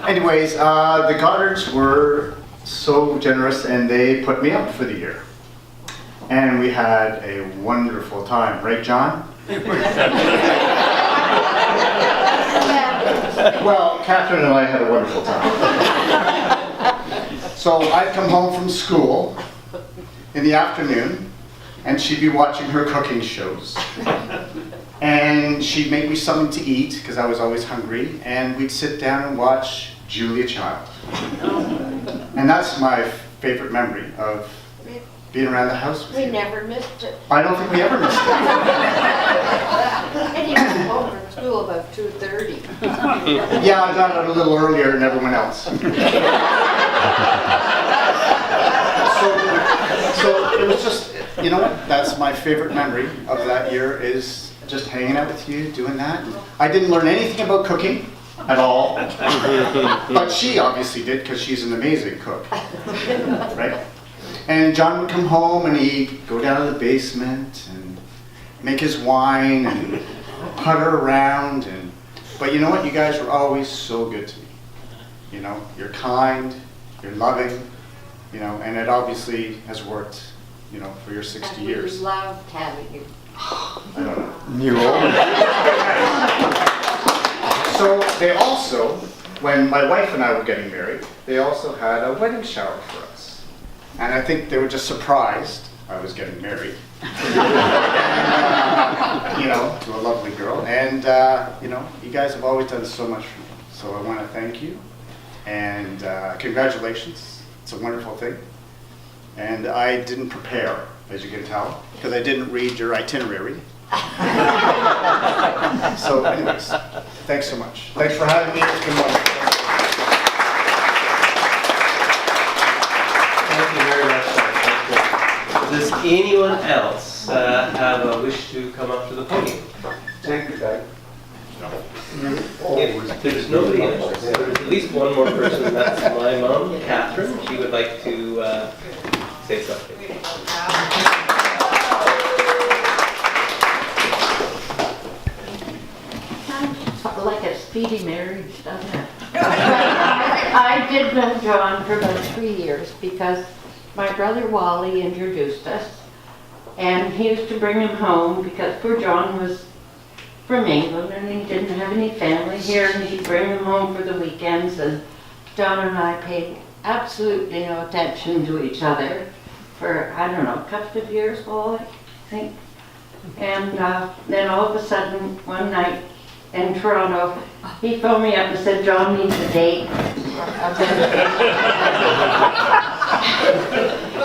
Anyways, the Goddards were so generous, and they put me up for the year. And we had a wonderful time, right, John? Well, Catherine and I had a wonderful time. So I'd come home from school in the afternoon, and she'd be watching her cooking shows. And she'd make me something to eat, because I was always hungry, and we'd sit down and watch Julia Child. And that's my favorite memory of being around the house with We you. never missed it. I don't think we ever missed it. And you came home from school about 2:30. Yeah, I got out a little earlier than everyone else. So it was just, you know what, that's my favorite memory of that year, is just hanging out with you, doing that. I didn't learn anything about cooking at all, but she obviously did, because she's an amazing cook, right? And John would come home and he'd go down to the basement and make his wine and putter around, but you know what, you guys were always so good to me. You know, you're kind, you're loving, you know, and it obviously has worked, you know, for your 60 years. We loved having you. I don't know. You So they also, when my wife and I were getting married, they also had a wedding shower for us. And I think they were just surprised I was getting married. And, you know, to a lovely girl. And, you know, you guys have always done so much for me. So I want to thank you. And congratulations. It's a wonderful thing. And I didn't prepare, as you can tell, because I didn't read your itinerary. So anyways, thanks so much. Thanks for having me. It's been wonderful. Thank you very much. Does anyone else have a wish to come up to the podium? Thank you, Doug. If there's nobody else, there's at least one more person. That's my mom, Catherine. She would like to say something. Like a speedy marriage, doesn't it? I did know John for about 3 years because my brother Wally introduced us, and he used to bring him home because poor John was from England and he didn't have any family here, and he'd bring him home for the weekends, and John and I paid absolutely no attention to each other for, I don't know, a couple of years, Wally? think. And then all of a sudden, one night in Toronto, he phoned me up and said, John needs a date.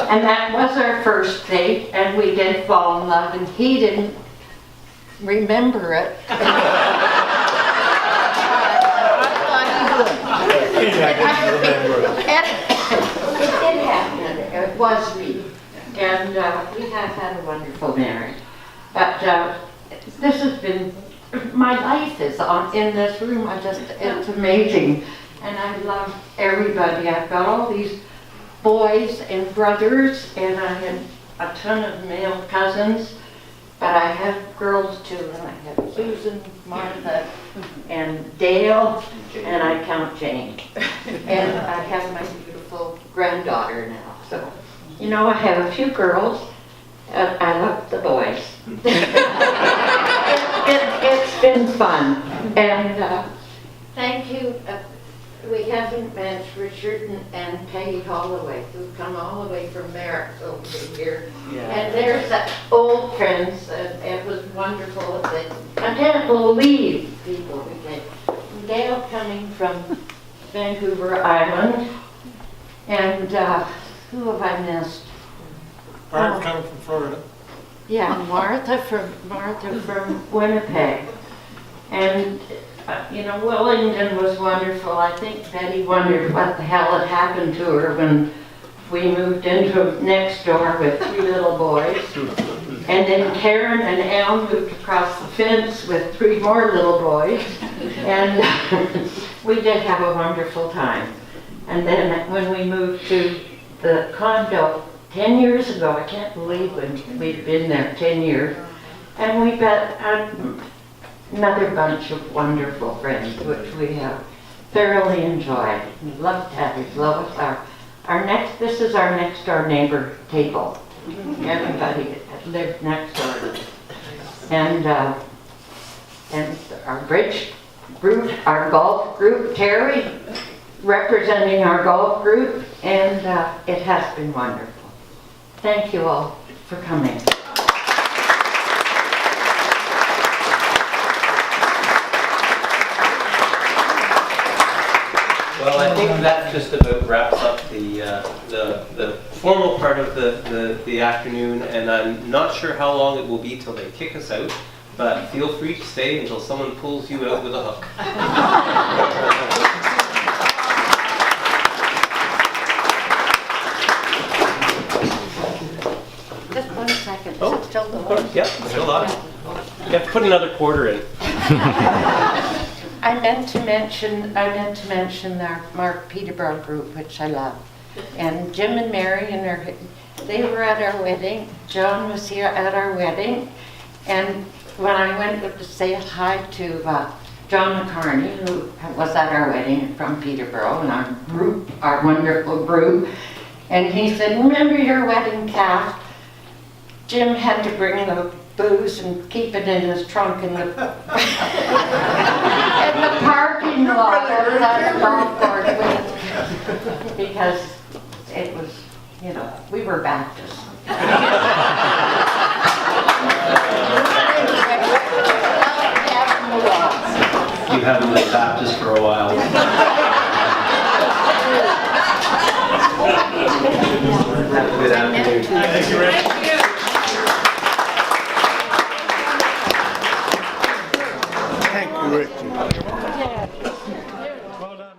And that was our first date, and we did fall in love, and he didn't remember it. It did happen. It was me. And we have had a wonderful marriage. But this has been, my life is in this room. It's amazing. And I love everybody. I've got all these boys and brothers, and I have a ton of male cousins. But I have girls too, and I have Susan, Martha, and Dale, and I count Jane. And I have my beautiful granddaughter now. So, you know, I have a few girls, and I love the boys. It's been fun. And thank you. We haven't met Richard and Peggy Holloway, who've come all the way from Merrick over here. Yeah. And there's old friends, and it was wonderful. I can't believe people we get. Dale coming from Vancouver Island, and who have I missed? Martha coming from Florida. Yeah, Martha from Winnipeg. And you know, Wellington was wonderful. I think Betty wondered what the hell had happened to her when we moved into next door with 3 little boys. And then Karen and Al moved across the fence with 3 more little boys. And we did have a wonderful time. And then when we moved to the condo 10 years ago, I can't believe when we'd been there 10 years, and we met another bunch of wonderful friends, which we have thoroughly enjoyed. We love Tabby's, love us. This is our next door neighbor table. Everybody lived next door to us. And our bridge group, our golf group, Terry, representing our golf group, and it has been wonderful. Thank you all for coming. Well, I think that just about wraps up the formal part of the afternoon, and I'm not sure how long it will be till they kick us out, but feel free to stay until someone pulls you out with a hook. Just 1 second. Oh, Is it still going? Yeah, still on. You have to put another quarter in. I meant to mention our Mark Peterborough group, which I love. And Jim and Mary, they were at our wedding. John was here at our wedding. And when I went to say hi to John McCarney, who was at our wedding from Peterborough, and our group, our wonderful group, and he said, remember your wedding, Kath? Jim had to bring the booze and keep it in his trunk in the parking lot of that golf course because it was, you know, we were Baptists. You haven't been Baptist for a while. Have a good afternoon. Thank you, Rick. Thank you, Richard. Well done.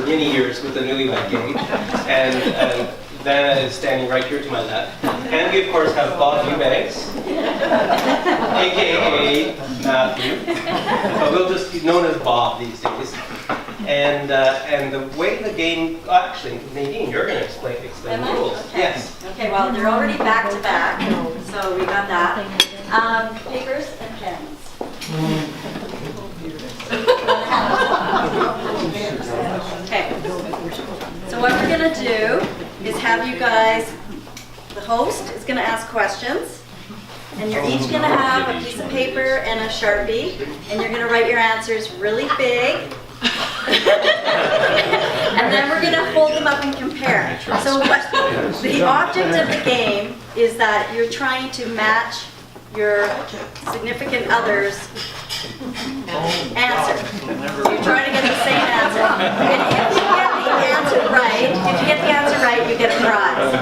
Many years with the Newlywed Gang, and Vanna is standing right here to my left. And we of course have Bob Eubanks, aka Matthew, but we'll just be known as Bob these days. And the way the game, actually, Nadine, you're going to explain the rules. Okay. Yes. Okay, well, they're already back to back, so we got that. Papers and pens. Okay. So what we're gonna do is have you guys, the host is gonna ask questions, and you're each gonna have a piece of paper and a Sharpie, and you're gonna write your answers really big. And then we're going to hold them up and compare. So what the object of the game is that you're trying to match your significant other's answer. You're trying to get the same answer. And if you get the answer right, you get a prize.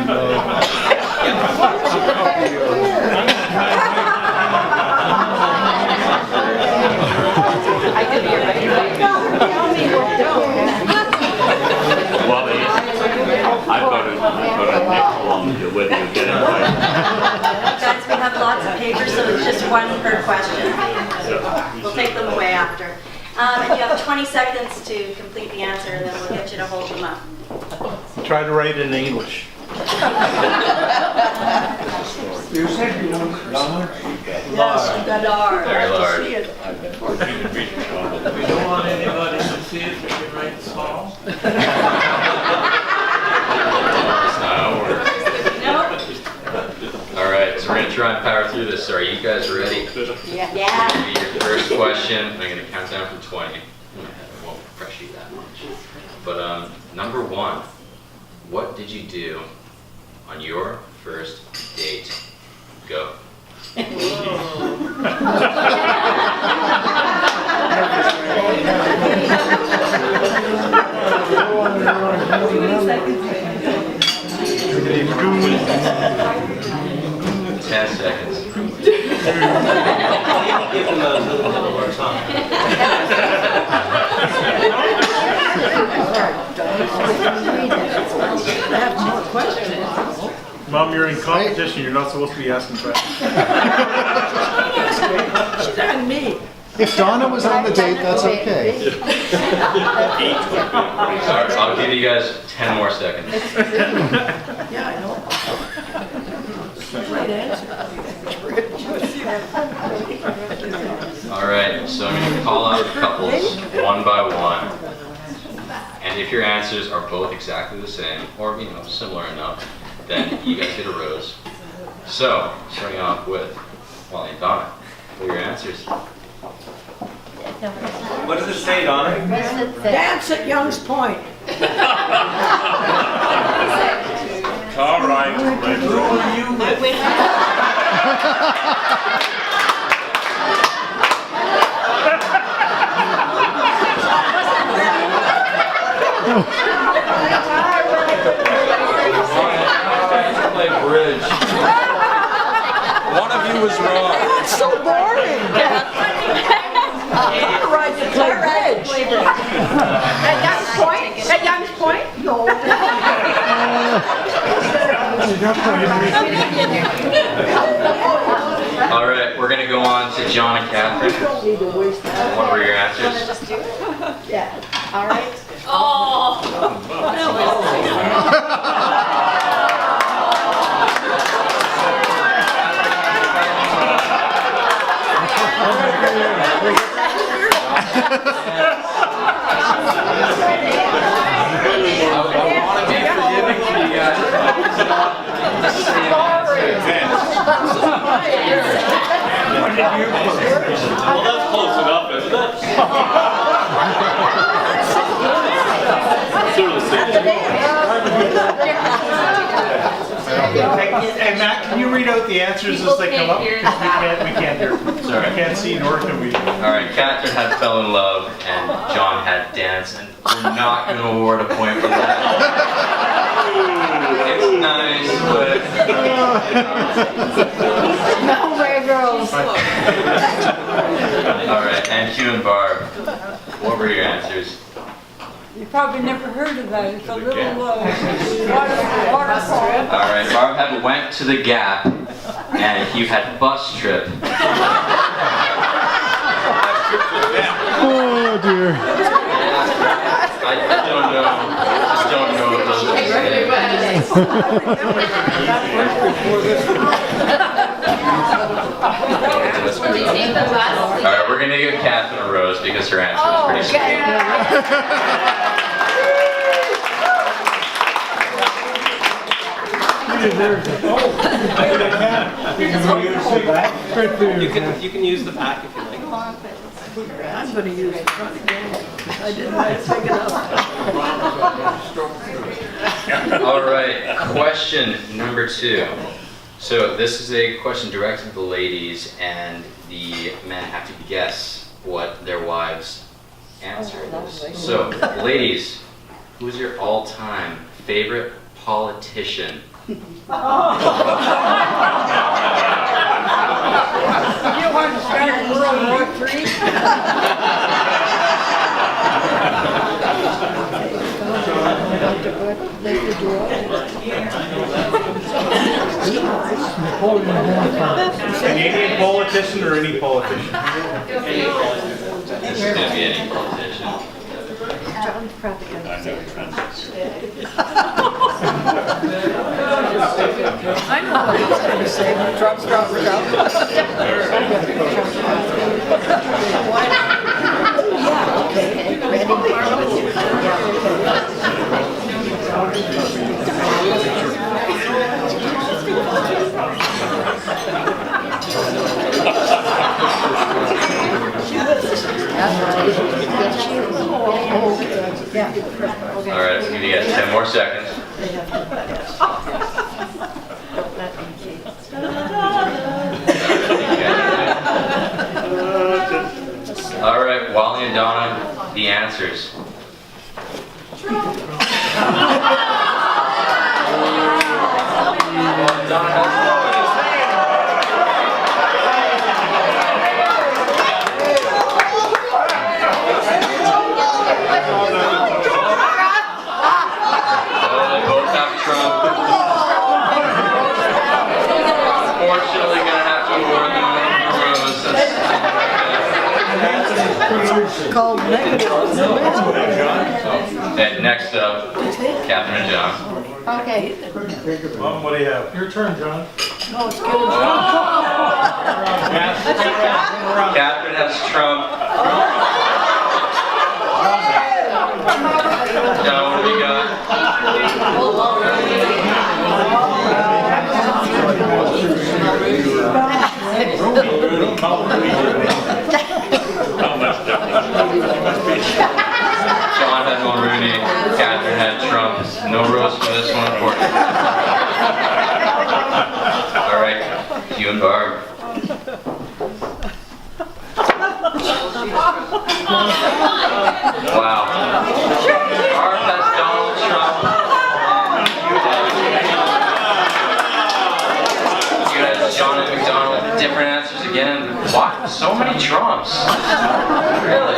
I could be your Wally, I've got a nickel on you whether you get it right. Guys, we have lots of paper, so it's just one per question. We'll take them away after. And you have 20 seconds to complete the answer, and then we'll get you to hold them up. Try to write it in English. You said you want large. Yes, you got ours. Very large. We don't want anybody to see it, we can write small. All right, so we're gonna try and power through this. So are you guys ready? Yeah. This will be your first question. I'm gonna count down from 20. I won't pressure you that much. But number 1, what did you do on your first date? Go. Ten seconds. Give them a little more time. Mom, you're in competition. You're not supposed to be asking questions. She's on me. If Donna was on the date, that's okay. Sorry, I'll give you guys 10 more seconds. Yeah, I know. Right answer. All right, so I'm going to call out couples one by one. And if your answers are both exactly the same, or similar enough, then you guys get a rose. So, starting off with Wally and Donna, what are your answers? What does it say, Donna? Dance at Young's Point. All right, let's roll. Play bridge. One of you was wrong. That's so boring. Right to play bridge. At Young's Point? At Young's Point? No. All right, we're going to go on to John and Catherine. What were your answers? Yeah. All right. Well, that's close enough, isn't it? Sort of the same. Hey, Matt, can you read out the answers as they come up? Because we can't hear. Sorry. We can't see nor can we. All right, Catherine had fell in love, and John had dance, and we're not going to award a point for that. It's nice, but... No way, girls. All right, and Hugh and Barb, what were your answers? You probably never heard of that. It's a little waterfall. All right, Barb had went to the Gap, and Hugh had bus trip. Oh dear. I don't know. Just don't know if those All right, we're gonna give Catherine a rose because her answer was pretty sweet. You can use the back if you like. I'm going to use the front again. I didn't like to pick it up. All right, question number 2. So this is a question directed to the ladies, and the men have to guess what their wives' answer is. So, ladies, who's your all-time favorite politician? You want to start World War III? Canadian politician or any politician? This is going to be any politician. John's probably going to say I know what he's going to say. Trump. Yeah, okay. Ready? All right, I'll give you guys 10 more seconds. All right, Wally and Donna, the answers. Unfortunately, gonna have to award them roses. Called negative. And next up, Catherine and John. Okay. Mom, what do you have? Your turn, John. Oh, it's good. Catherine has Trump. John, what do we got? John had Mulrooney, Catherine had Trump. No rose for this one, unfortunately. All right, Hugh and Barb. Wow. Barb has Donald Trump. You had John and McDonald. Different answers again. Why so many Trumps? Really?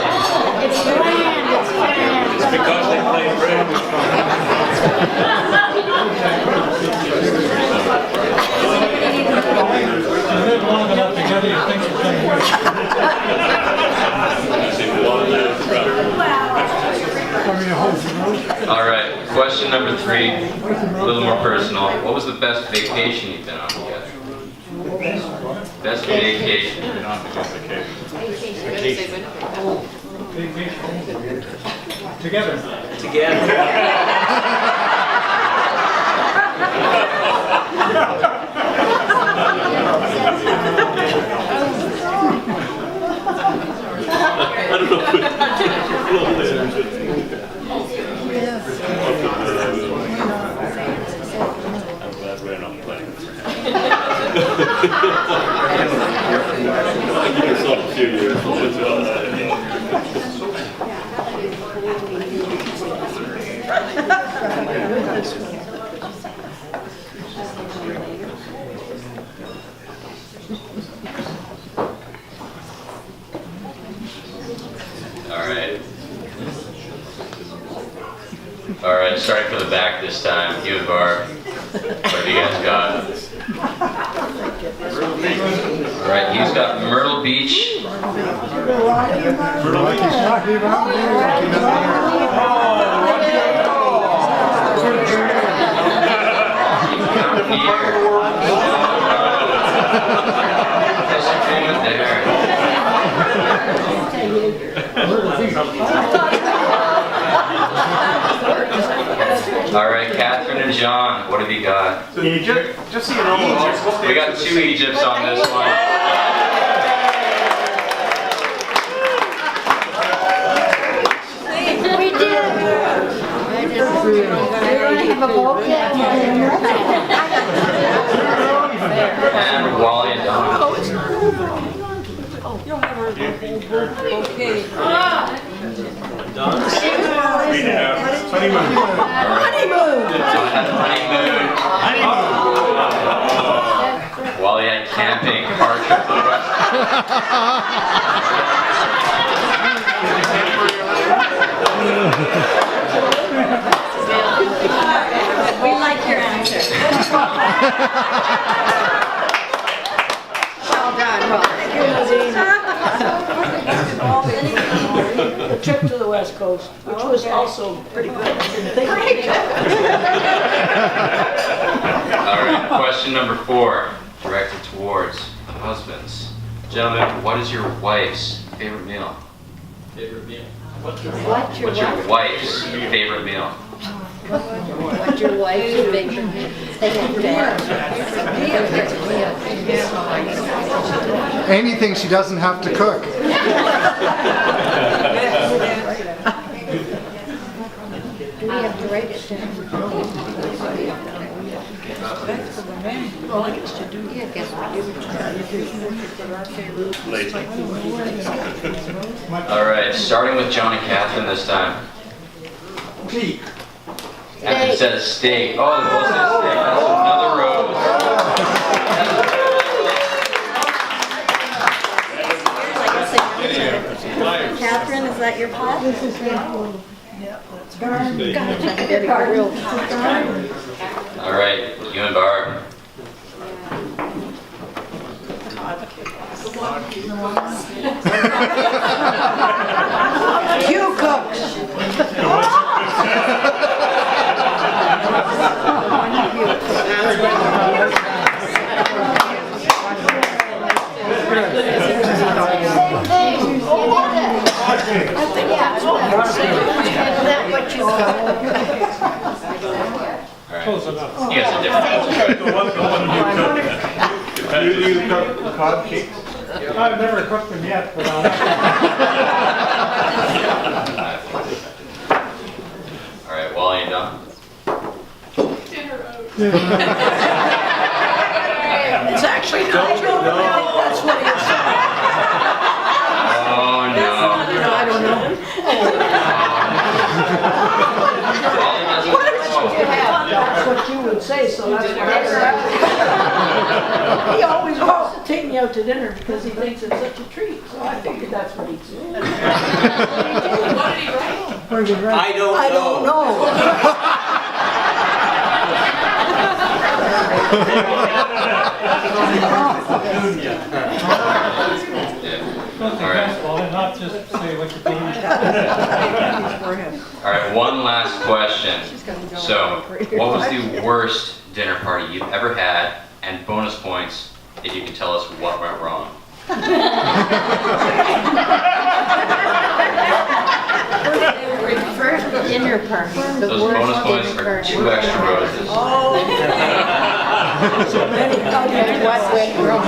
It's bland. It's because they play bridge. All right, question number 3, a little more personal. What was the best vacation you've been on together? Best vacation. Together. I don't know if I'm glad we're not playing for him. I give yourself a few years. All right, starting from the back this time. Hugh and Barb, what have you guys got? All right, Hugh's got Myrtle Beach. Rocky Mountain. Disagreement there. All right, Catherine and John, what have you got? So Egypt, just so you know, We got 2 Egypts on this one. We did. And Wally and Don. Read it out. Honeymoon. John had honeymoon. Wally had camping, car trip to the We like your answer. Well done, The trip to the West Coast, which was also pretty good. All right, question number 4, directed towards the husbands. Gentlemen, what is your wife's favorite meal? Favorite meal. What's your wife's favorite meal? What's your wife's favorite? Anything she doesn't have to cook. Do we have to write it down? Well, I guess you do. Yeah, I guess we do. All right, starting with John and Catherine this time. Catherine says steak. Oh, they both said steak. That's another rose. Catherine, is that your pot? This is All right, you and Barb. Q cooks. Close enough. You guys are different. You cook cod cakes? I've never cooked them yet, but All right, Wally and Don. It's actually not true. I think that's what he said. Oh no. I don't know. That's what you would say, so that's what I said. He always wants to take me out to dinner because he thinks it's such a treat, so I figured that's what he'd say. What did he write? I don't know. I don't know. All right. not just say what you think. All right, one last question. So, what was the worst dinner party you've ever had? And bonus points if you can tell us what went wrong. First dinner party. Those bonus points are 2 extra roses. What went wrong?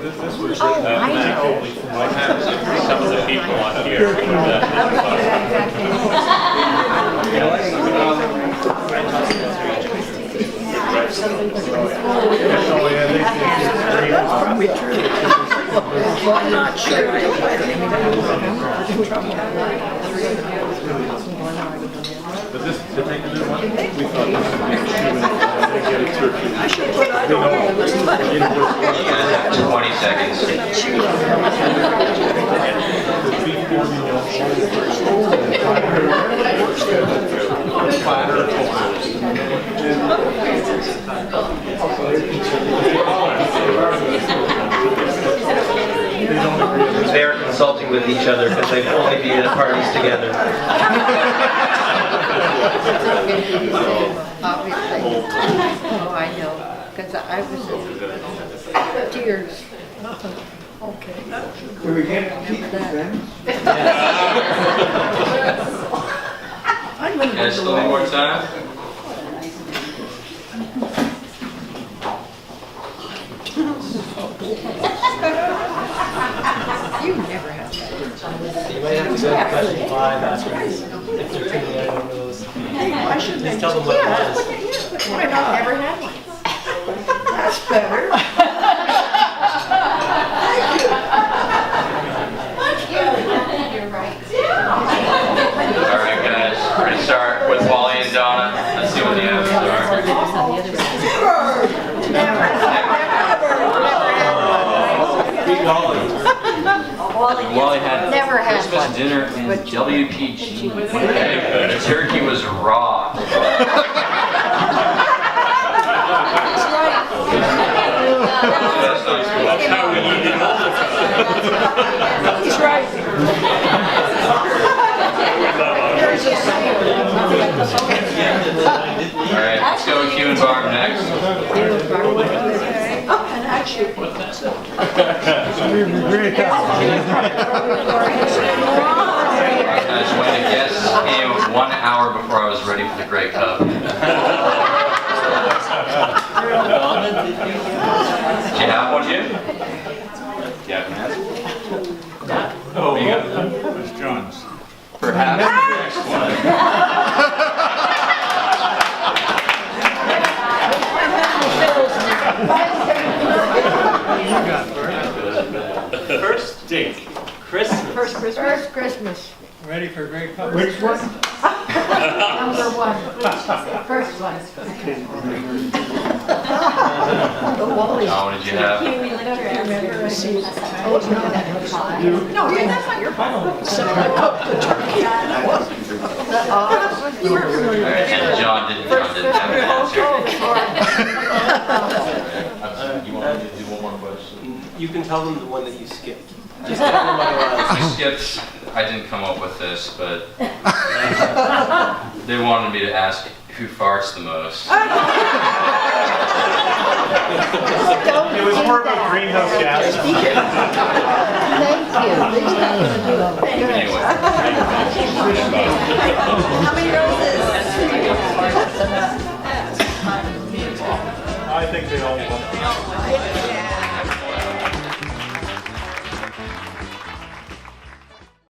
This was written out manually from my hands. Some of the people on here. I'm not sure. But this, to take a new one, we thought this would be I should put on all this money. You guys have 20 seconds. They're consulting with each other because they've only been at parties together. Oh, I know, because I was in tears. Okay. Do we get to keep the then? You guys still need more time? You never have that. You might have to go to question 5 afterwards. If they're taking out one of those. I should Just tell them what it was. Why not? Never had one. That's better. You're right. All right, guys, we're gonna start with Wally and Donna. Let's see what the answers are. Wally had Never had Christmas one. dinner in WPG. The turkey was raw. That's not true. That's how we eat it. He's right. All right, let's go with Hugh and Barb next. And actually, I just wanted to guess came 1 hour before I was ready for the Grey Cup. Did you have one, Jim? Do you have an answer? Oh, you got it was John's. Perhaps the next one. First date. Christmas. First Christmas. Ready for Grey Cup? Which one? Number one. First one. John, what did you have? Remember a seat. Oh, no, that's not your fault. So I cooked the turkey. All right, and John didn't have an answer. You want me to do one more question? You can tell them the one that you skipped. Just tell them otherwise. I skipped, I didn't come up with this, but they wanted me to ask who farts the most. It was more of a greenhouse gas. Thank you. Anyway. How many roses? I think they all want.